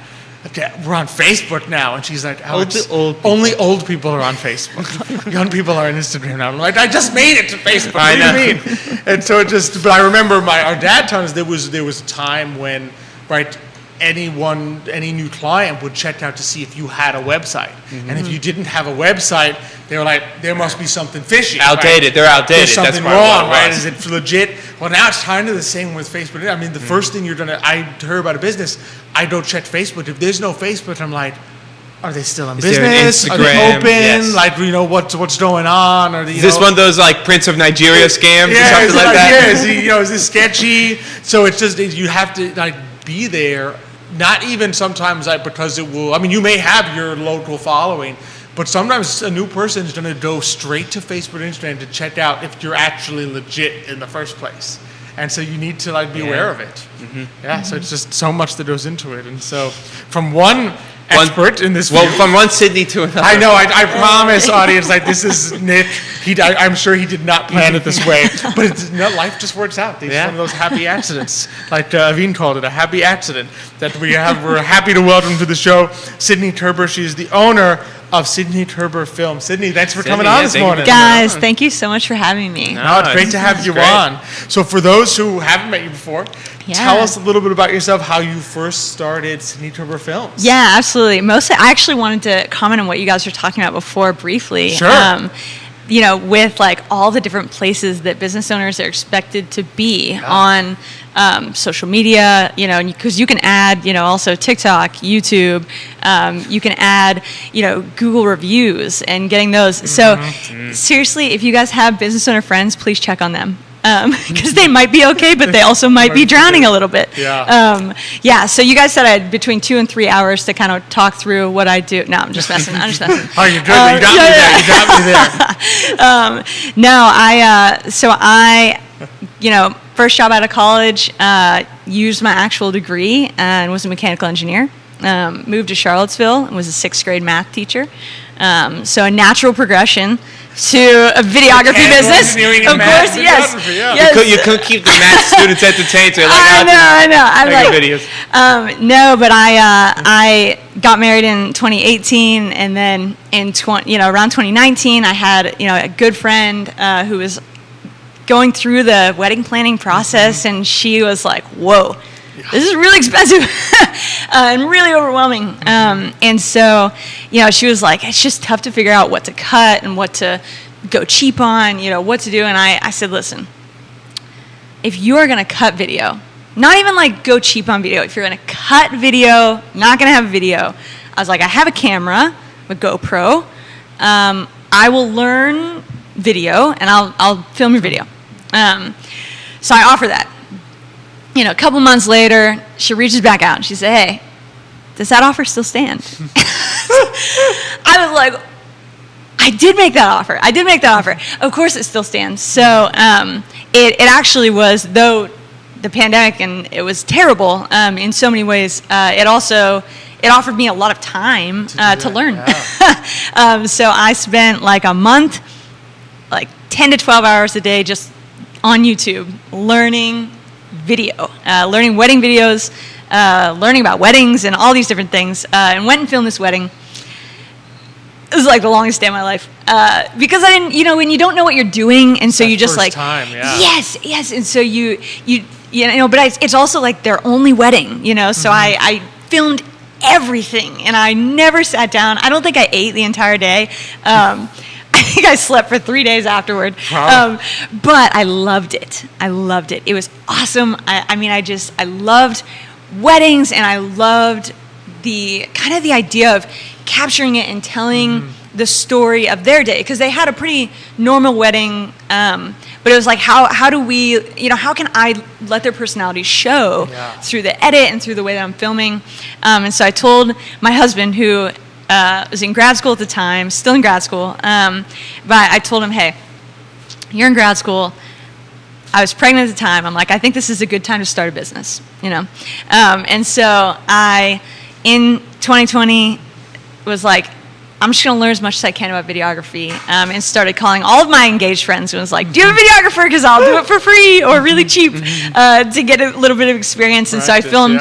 okay, we're on Facebook now. And she's like, Alex, only old people are on Facebook. Young people are on Instagram now. I'm like, I just made it to Facebook. What do you mean? And so but I remember our dad told us there was a time when, right, any new client would check out to see if you had a website. And if you didn't have a website, they were like, there must be something fishy. Outdated. Right? They're outdated. There's something That's wrong, right? Is it legit? Well, now it's kind of the same with Facebook. I mean, the first thing I heard about a business, I go check Facebook. If there's no Facebook, I'm like, are they still in business? Are they open? Yes. Like, what's going on? Or Is this one of those like Prince of Nigeria scams or yeah, something like that? Is this sketchy? So it's just you have to like be there. Not even sometimes because it will. I mean, you may have your local following, but sometimes a new person is going to go straight to Facebook and Instagram to check out if you're actually legit in the first place. And so you need to be aware of it. Yeah. So it's just so much that goes into it. And so from one expert in this field, from one Sydney to another. I know. I promise, audience. This is Nick. I'm sure he did not plan it this way, but life just works out. These are one of those happy accidents, like Aveen called it, a happy accident that we have. We're happy to welcome to the show Sydney Turber. She is the owner of Sydney Turber Films. Sydney, thanks for coming on this morning. Guys, thank you so much for having me. No, it's great to have you on. So for those who haven't met you before, tell us a little bit about yourself, how you first started Sydney Turber Films. Yeah, absolutely. I actually wanted to comment on what you guys were talking about before briefly. Sure. with like all the different places that business owners are expected to be on social media, because you can add, also TikTok, YouTube, you can add, Google reviews and getting those. So seriously, if you guys have business owner friends, please check on them. Because they might be okay, but they also might be drowning a little bit. So you guys said I had between 2 and 3 hours to kind of talk through what I do. No, I'm just messing. Oh, you're good. You got me there. I first job out of college, used my actual degree and was a mechanical engineer. Moved to Charlottesville and was a 6th grade math teacher. So a natural progression to a videography business. Of course, yes. You couldn't keep the math students entertained. So you're like, I know. I like videos. No, but I got married in 2018, and then in around 2019, I had a good friend who was going through the wedding planning process, and she was like, "Whoa, this is really expensive and really overwhelming." And so, she was like, "It's just tough to figure out what to cut and what to go cheap on, what to do." And I said, "Listen, if you are going to cut video, not even like go cheap on video, if you're going to cut video, not going to have video," I was like, "I have a camera, a GoPro. I will learn video and I'll film your video." So I offer that. A couple months later, she reaches back out and she said, "Hey, does that offer still stand?" I was like, I did make that offer. Of course it still stands. So it actually was, though the pandemic, and it was terrible in so many ways, it offered me a lot of time to learn. Yeah. So I spent like a month, like 10 to 12 hours a day just on YouTube learning video, learning wedding videos, learning about weddings and all these different things, and went and filmed this wedding. It was like the longest day of my life because I didn't, when you don't know what you're doing, and so you just like, time, yeah. yes, and so you but it's also like their only wedding, so I filmed everything, and I never sat down. I don't think I ate the entire day. I think I slept for 3 days afterward. But I loved it. It was awesome. I loved weddings, and I loved the idea of capturing it and telling the story of their day, because they had a pretty normal wedding, but it was like, how can I let their personality show through the edit and through the way that I'm filming? And so I told my husband, who was in grad school at the time, still in grad school, but I told him, "Hey, you're in grad school. I was pregnant at the time. I'm like, I think this is a good time to start a business, And so I, in 2020, was like, I'm just going to learn as much as I can about videography, and started calling all of my engaged friends and was like, "Do you have a videographer? Because I'll do it for free or really cheap to get a little bit of experience." And so I filmed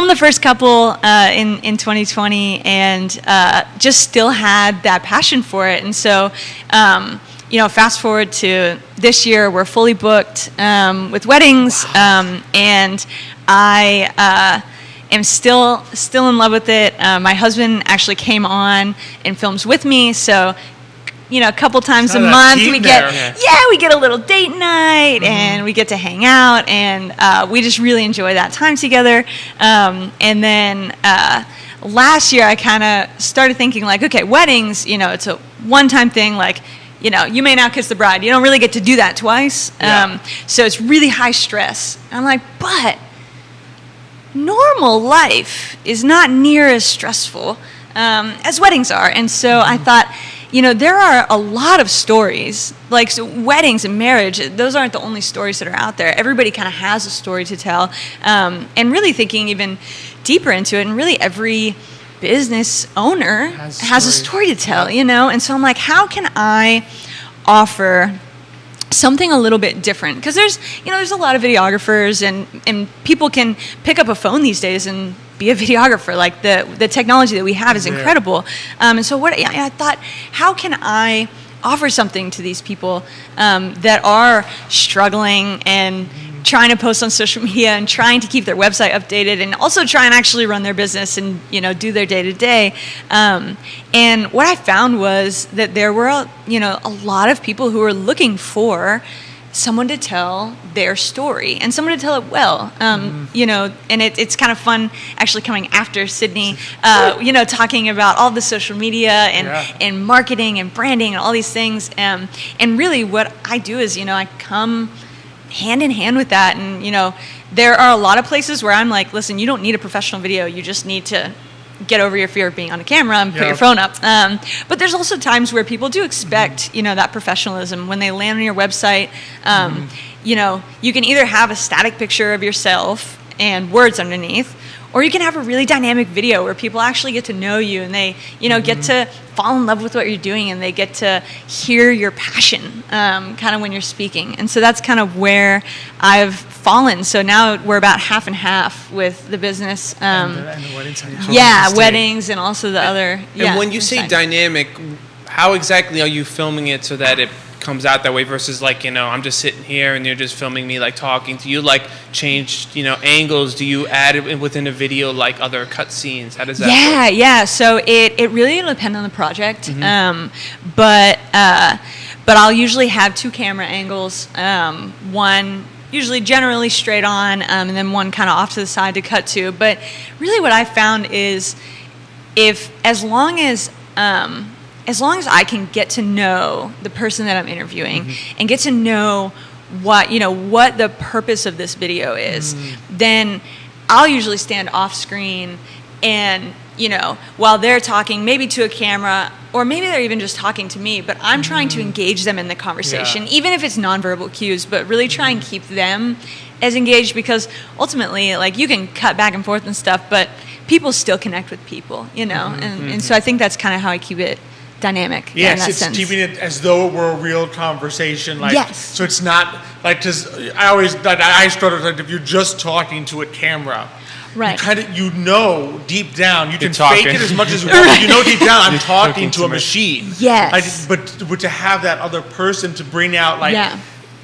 the first couple in 2020, and just still had that passion for it. And so, fast forward to this year, we're fully booked with weddings, and I am still in love with it. My husband actually came on and films with me, so a couple times a month we get a little date night, and we get to hang out, and we just really enjoy that time together. And then last year I kind of started thinking like, okay, weddings, it's a one-time thing, like, you may now kiss the bride. You don't really get to do that twice. So it's really high stress. And I'm like, but normal life is not near as stressful as weddings are. And so I thought, there are a lot of stories, like weddings and marriage, those aren't the only stories that are out there. Everybody kind of has a story to tell, and really thinking even deeper into it, and really every business owner has a story to tell, And so I'm like, how can I offer something a little bit different? Because there's a lot of videographers, and people can pick up a phone these days and be a videographer. Like the technology that we have is incredible. And so I thought, how can I offer something to these people that are struggling and trying to post on social media and trying to keep their website updated and also try and actually run their business and, do their day to day. And what I found was that there were, a lot of people who were looking for someone to tell their story and someone to tell it well, and it's kind of fun actually coming after Sydney, talking about all the social media and marketing and branding and all these things. And really what I do is, I come hand in hand with that. And, there are a lot of places where I'm like, listen, you don't need a professional video. You just need to get over your fear of being on a camera and put your phone up. But there's also times where people do expect, that professionalism when they land on your website. You can either have a static picture of yourself and words underneath, or you can have a really dynamic video where people actually get to know you and they, get to fall in love with what you're doing and they get to hear your passion kind of when you're speaking. And so that's kind of where I've fallen. So now we're about half and half with the business. And the weddings. Weddings and also the other. And when you say dynamic, how exactly are you filming it so that it comes out that way versus like, I'm just sitting here and you're just filming me like talking? Do you like change, angles? Do you add it within a video like other cut scenes? How does that work? Yeah. So it really depends on the project. But I'll usually have two camera angles. One usually generally straight on, and then one kind of off to the side to cut to. But really what I found is as long as I can get to know the person that I'm interviewing and get to know what the purpose of this video is, then I'll usually stand off screen and, while they're talking maybe to a camera, or maybe they're even just talking to me, but I'm trying to engage them in the conversation, even if it's nonverbal cues, but really try and keep them as engaged, because ultimately, like, you can cut back and forth and stuff, but people still connect with people, and so I think that's kind of how I keep it dynamic. Yes, it's keeping it as though it were a real conversation. So it's not like, because I struggle like if you're just talking to a camera. Right. You deep down, you can talking. fake it as much as you want. You know deep down, I'm talking to a machine. Yes. But to have that other person to bring out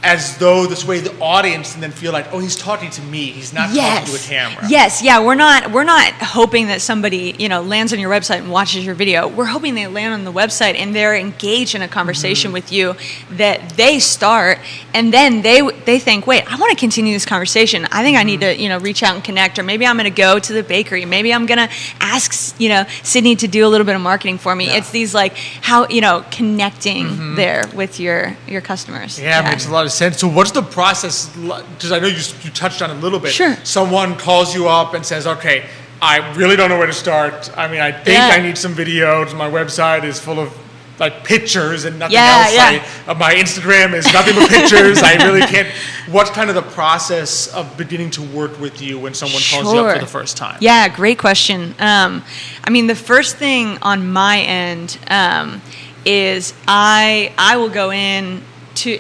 as though this way the audience and then feel like, oh, he's talking to me. He's not talking to a camera. Yes, yeah. We're not hoping that somebody, lands on your website and watches your video. We're hoping they land on the website and they're engaged in a conversation with you that they start, and then they think, wait, I want to continue this conversation. I think I need to, reach out and connect, or maybe I'm going to go to the bakery. Maybe I'm going to ask, Sydney to do a little bit of marketing for me. Yeah. It's these how, connecting there with your customers. Yeah, it makes a lot of sense. So what's the process? Because I know you touched on it a little bit. Sure. Someone calls you up and says, okay, I really don't know where to start. I mean, I think I need some videos. My website is full of pictures and nothing else. My Instagram is nothing but pictures. I really can't. What's kind of the process of beginning to work with you when someone calls you up for the first time? Yeah, great question. The first thing on my end is I will go in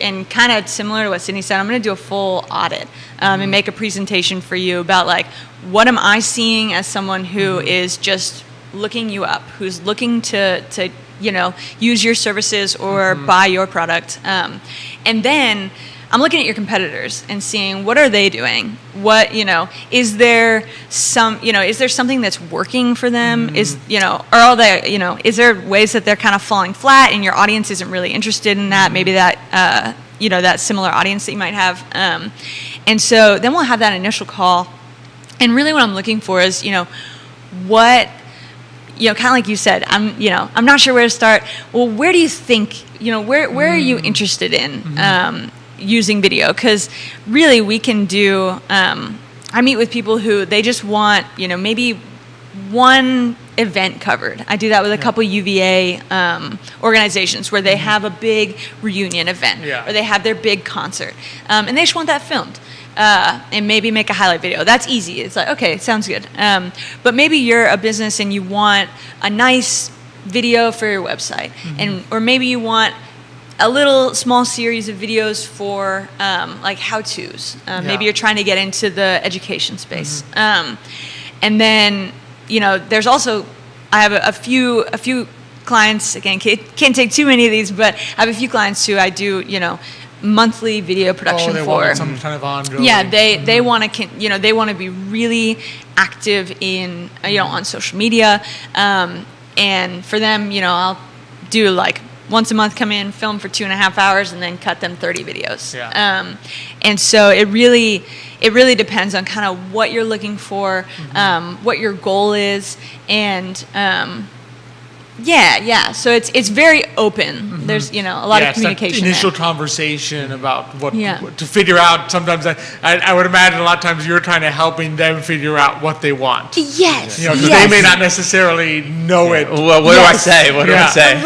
and kind of similar to what Sydney said, I'm going to do a full audit and make a presentation for you about what am I seeing as someone who is just looking you up, who's looking to use your services or buy your product, and then I'm looking at your competitors and seeing what are they doing. What is there something that's working for them? Is is there ways that they're kind of falling flat and your audience isn't really interested in that? Maybe that that similar audience that you might have. And so then we'll have that initial call, and really what I'm looking for is what. Kind of like you said, I'm not sure where to start. Well, where do you think, where are you interested in using video? Because really we can do, I meet with people who they just want, maybe one event covered. I do that with a couple UVA organizations where they have a big reunion event or they have their big concert, and they just want that filmed. And maybe make a highlight video. That's easy. It's like, okay, sounds good. But maybe you're a business and you want a nice video for your website, or maybe you want a little small series of videos for how-tos. Maybe you're trying to get into the education space. And then there's also I have a few clients. Again, can't take too many of these, but I have a few clients who I do monthly video production they for. want some kind of ongoing. Yeah, they want to they want to be really active in on social media, and for them I'll do like once a month, come in, film for 2.5 hours, and then cut them 30 videos. Yeah. And so it really depends on kind of what you're looking for, what your goal is, and So it's very open. There's a lot of communication. That initial there. conversation about what to figure out. Sometimes I would imagine a lot of times you're kind of helping them figure out what they want. Yes. Because they may not necessarily know it. Well, what do I say? What do I say?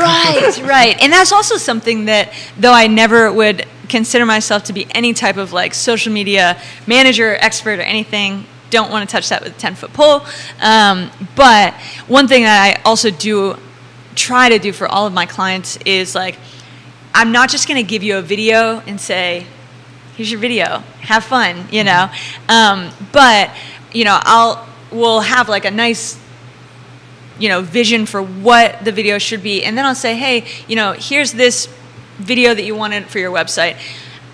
Right. And that's also something that, though I never would consider myself to be any type of like social media manager, expert, or anything, don't want to touch that with a 10-foot pole. But one thing that I also try to do for all of my clients is like, I'm not just going to give you a video and say, here's your video, have fun, but we'll have like a nice vision for what the video should be, and then I'll say, hey, here's this video that you wanted for your website.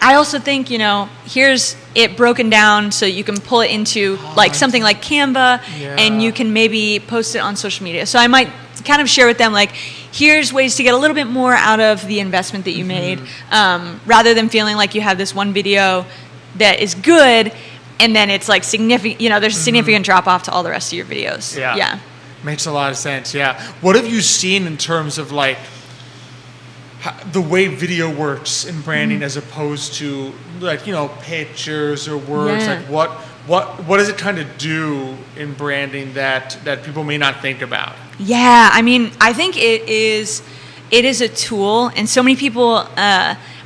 I also think, here's it broken down so you can pull it into like something like Canva, and you can maybe post it on social media. So I might kind of share with them like, here's ways to get a little bit more out of the investment that you made, rather than feeling like you have this one video that is good and then it's like significant, there's a significant drop off to all the rest of your videos. Yeah. Makes a lot of sense. Yeah. What have you seen in terms of like the way video works in branding as opposed to like pictures or words? Like what does it kind of do in branding that people may not think about? Yeah, I mean, I think it is a tool, and so many people,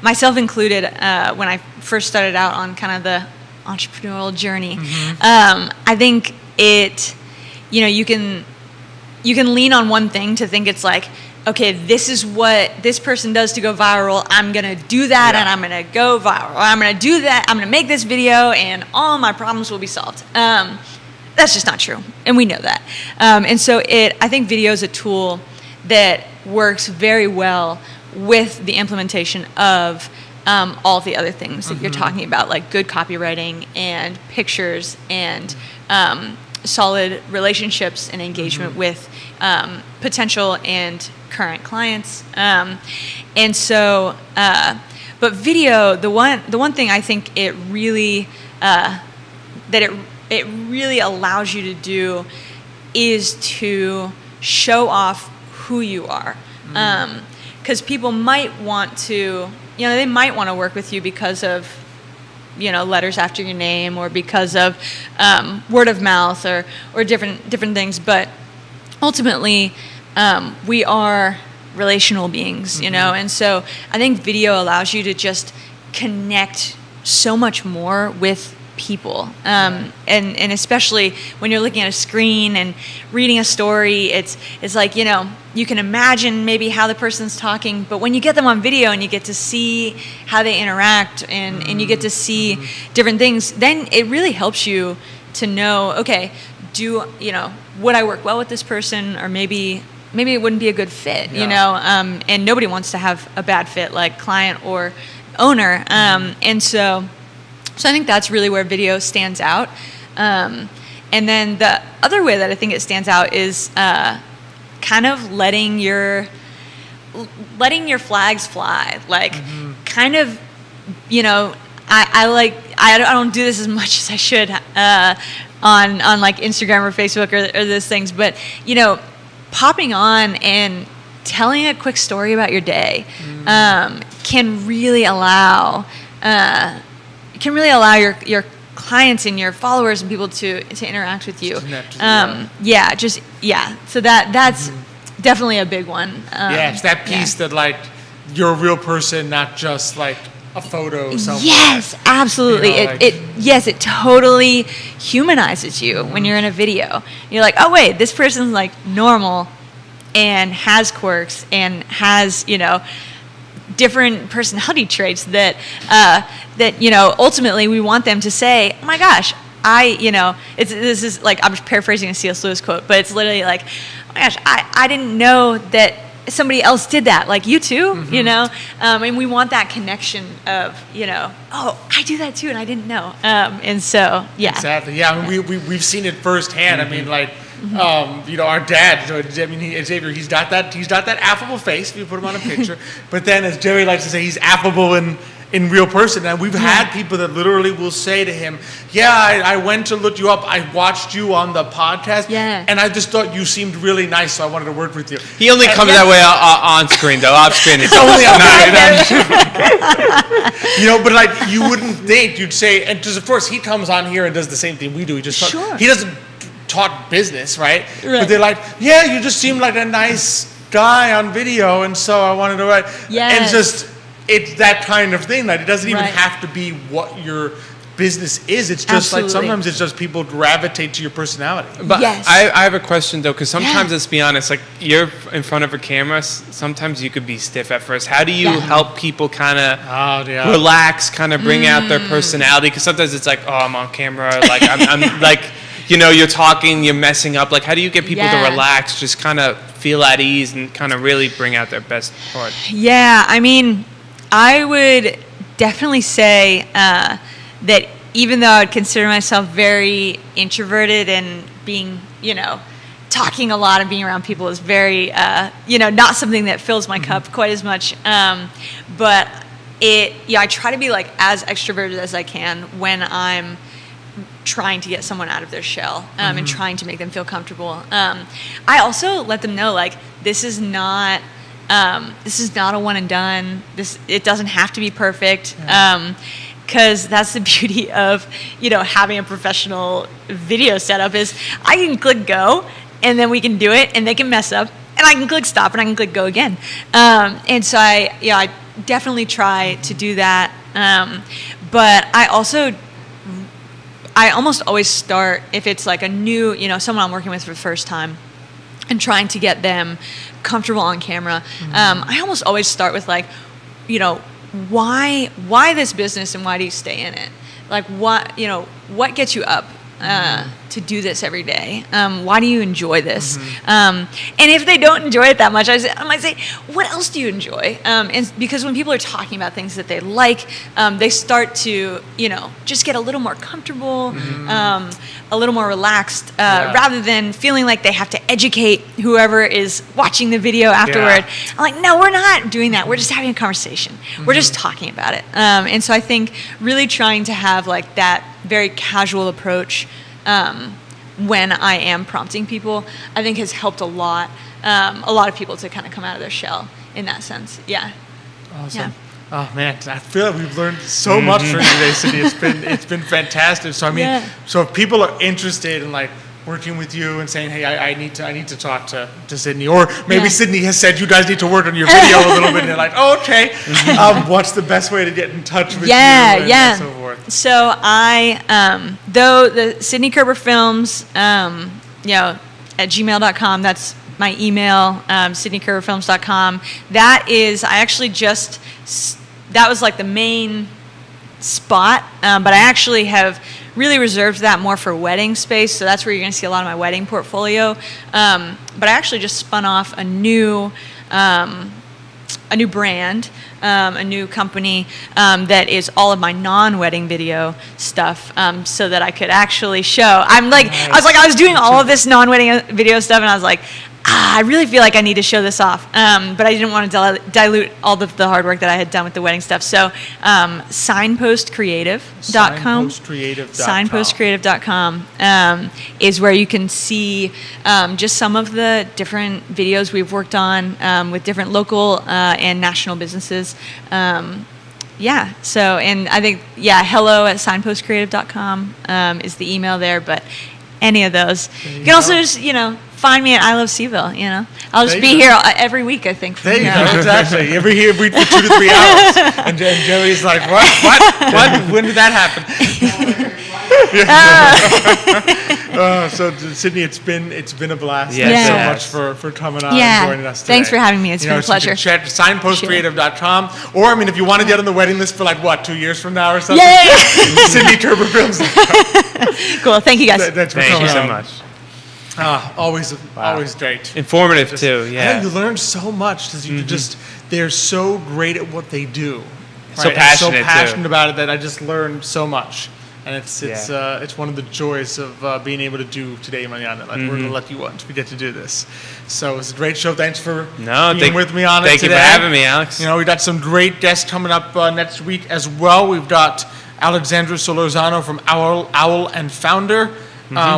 myself included, when I first started out on kind of the entrepreneurial journey, I think you can lean on one thing to think it's like, okay, this is what this person does to go viral. I'm going to do that, and I'm going to go viral. I'm going to do that. I'm going to make this video, and all my problems will be solved. That's just not true, and we know that. And so I think video is a tool that works very well with the implementation of all of the other things that you're talking about, like good copywriting and pictures and solid relationships and engagement with potential and current clients. And so, but video, the one thing I think it really it really allows you to do is to show off who you are. Because people might want to, they might want to work with you because of, letters after your name, or because of word of mouth, or different things. But ultimately, we are relational beings, and so I think video allows you to just connect so much more with people, and especially when you're looking at a screen and reading a story, it's like you can imagine maybe how the person's talking, but when you get them on video and you get to see how they interact and you get to see different things, then it really helps you to know, okay, would I work well with this person, or maybe it wouldn't be a good fit, and nobody wants to have a bad fit, like client or owner, and so I think that's really where video stands out. And then the other way that I think it stands out is kind of letting your flags fly. Like, kind of, I don't do this as much as I should on like Instagram or Facebook or those things, but popping on and telling a quick story about your day can really allow your clients and your followers and people to interact with you. So that's definitely a big one. It's that piece that like you're a real person, not just like a photo somewhere. Yes, absolutely. It totally humanizes you when you're in a video. You're like, oh wait, this person's like normal and has quirks and has different personality traits that ultimately we want them to say, oh my gosh, this is like, I'm paraphrasing a C.S. Lewis quote, but it's literally like, oh my gosh, I didn't know that somebody else did that, like you too, you know, and we want that connection of, you know, oh, I do that too, and I didn't know, and so yeah, Exactly. Yeah, I mean, we've seen it firsthand. I mean, like, you know, our dad. I mean, Xavier. He's got that affable face if you put him on a picture. But then, as Jerry likes to say, he's affable in real person. And we've had people that literally will say to him, "Yeah, I went to look you up. I watched you on the podcast, and I just thought you seemed really nice, so I wanted to work with you." He only comes that way on screen, though. Off screen, it's Only on you know, but like you wouldn't think you'd say, and just of course he comes on here and does the same thing we do. He just he doesn't talk business, right? But they're like, yeah, you just seem like a nice guy on video, and so I wanted to write. And it's that kind of thing. Like it doesn't even have to be what your business is. It's just like sometimes it's just people gravitate to your personality. But I have a question though, because sometimes, let's be honest, like you're in front of a camera, sometimes you could be stiff at first. How do you help people kind of relax, kind of bring out their personality? Because sometimes it's like, oh, I'm on camera, like I'm like, you know, you're talking, you're messing up. Like, how do you get people to relax, just kind of feel at ease and kind of really bring out their best part? Yeah, I mean, I would definitely say that even though I would consider myself very introverted and being, you know, talking a lot and being around people is very, you know, not something that fills my cup quite as much. But I try to be like as extroverted as I can when I'm trying to get someone out of their shell and trying to make them feel comfortable. I also let them know, like, this is not a one and done. It doesn't have to be perfect. Because that's the beauty of, you know, having a professional video setup is I can click go and then we can do it and they can mess up and I can click stop and I can click go again. And so I definitely try to do that. But I almost always start, if it's like a new, you know, someone I'm working with for the first time and trying to get them comfortable on camera, I almost always start with like, you know, why this business and why do you stay in it? Like what gets you up to do this every day? Why do you enjoy this? And if they don't enjoy it that much, I might say, what else do you enjoy? And because when people are talking about things that they like, they start to, you know, just get a little more comfortable, a little more relaxed, rather than feeling like they have to educate whoever is watching the video afterward. I'm like, no, we're not doing that. We're just having a conversation. We're just talking about it. And so I think really trying to have like that very casual approach when I am prompting people, I think has helped a lot of people to kind of come out of their shell in that sense. Yeah. Awesome. Yeah. Oh man, I feel like we've learned so much from today, Sydney. It's been fantastic. So I mean, so if people are interested in like working with you and saying, hey, I need to talk to Sydney, or maybe Sydney has said you guys need to work on your video a little bit, and they're like, oh, okay. What's the best way to get in touch with you and so forth? So I, though the Sydney Kerber Films, you know, at gmail.com, that's my email, sydneykerberfilms.com. That is, I actually that was like the main spot, but I actually have really reserved that more for wedding space, so that's where you're going to see a lot of my wedding portfolio. But I actually just spun off a new brand, a new company that is all of my non-wedding video stuff, so that I could actually show. I was doing all of this non-wedding video stuff, and I was like, I really feel like I need to show this off, but I didn't want to dilute all of the hard work that I had done with the wedding stuff. So signpostcreative.com. Signpostcreative.com is where you can see just some of the different videos we've worked on with different local and national businesses. So, and I think, hello@signpostcreative.com is the email there, but any of those. You can also just, you know, find me at I Love Seville, you know. I'll just be here every week, I think. There you go, exactly. Every week for 2 to 3 hours. And Jerry's like, what? When did that happen? So Sydney, it's been a blast. Thanks so much for coming on and joining us today. Thanks for having me. It's been a pleasure. So you can check signpostcreative.com, or I mean, if you want to get on the waiting list for like 2 years from now or something. Sydney Kerber Films. Cool. Thank you guys. Thanks for coming on. Thank you so much. Always great. Informative too. I know Yeah. you learn so much because you just they're so great at what they do. So And passionate, so too. passionate about it that I just learned so much. And it's Yeah. it's one of the joys of being able to do today, Mañana. Like we're the lucky ones. We get to do this. So it's a great show. Thanks for being with me on it Thank you today. for having me, Alex. You know, we've got some great guests coming up next week as well. We've got Alexandra Solorzano from Owl and Founder.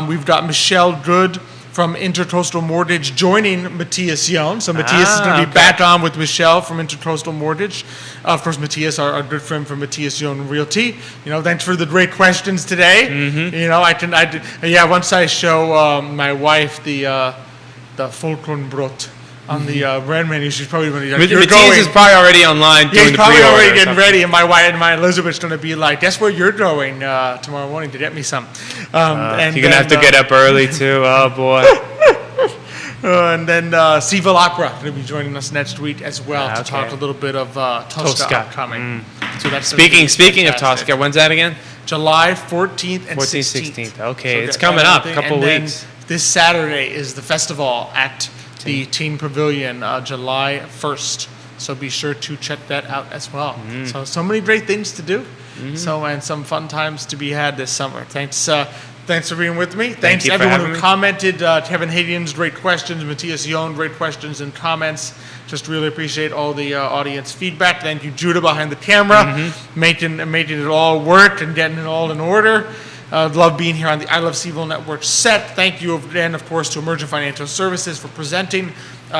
We've got Michelle Good from Intercoastal Mortgage joining Matthias Yohn. So Matthias is going to be okay. back on with Michelle from Intercoastal Mortgage. Of course, Matthias, our good friend from Matthias Yohn Realty. You know, thanks for the great questions today. You know, once I show my wife the Fulkonbrot on the brand menu, she's probably going to be like, "You're Matthias going." is probably already online Yeah, doing he's the probably pre-order already or getting something. ready, and my wife and my Elizabeth's going to be like, "That's where you're going tomorrow morning to get me some." And You're gonna have to get up early too. Oh boy. and then Seville Opera going to be joining us next week as well to Okay. talk a little bit of Tosca Tosca. upcoming. So that's Speaking of fantastic. Tosca, when's that again? July 14th and 14th, 16th. 16th. Okay, So it's got coming up, everything. couple And then weeks. This Saturday is the festival at the Teen Pavilion, July 1st. So be sure to check that out as well. Mm-hmm. So many great things to do. And some fun times to be had this summer. Thanks for being with me. Thanks you for everyone having who me. commented. Kevin Hadian's great questions. Matthias Yohn, great questions and comments. Just really appreciate all the audience feedback. Thank you, Judah, behind the camera, making it all work and getting it all in order. Love being here on the I Love Seville Network set. Thank you again, of course, to Emergent Financial Services for presenting,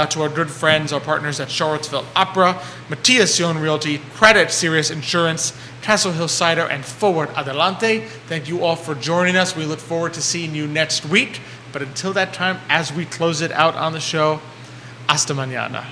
to our good friends, our partners at Charlottesville Opera, Matthias Yohn Realty, Credit Sirius Insurance, Castle Hill Cider, and Forward Adelante. Thank you all for joining us. We look forward to seeing you next week. But until that time, as we close it out on the show, hasta mañana.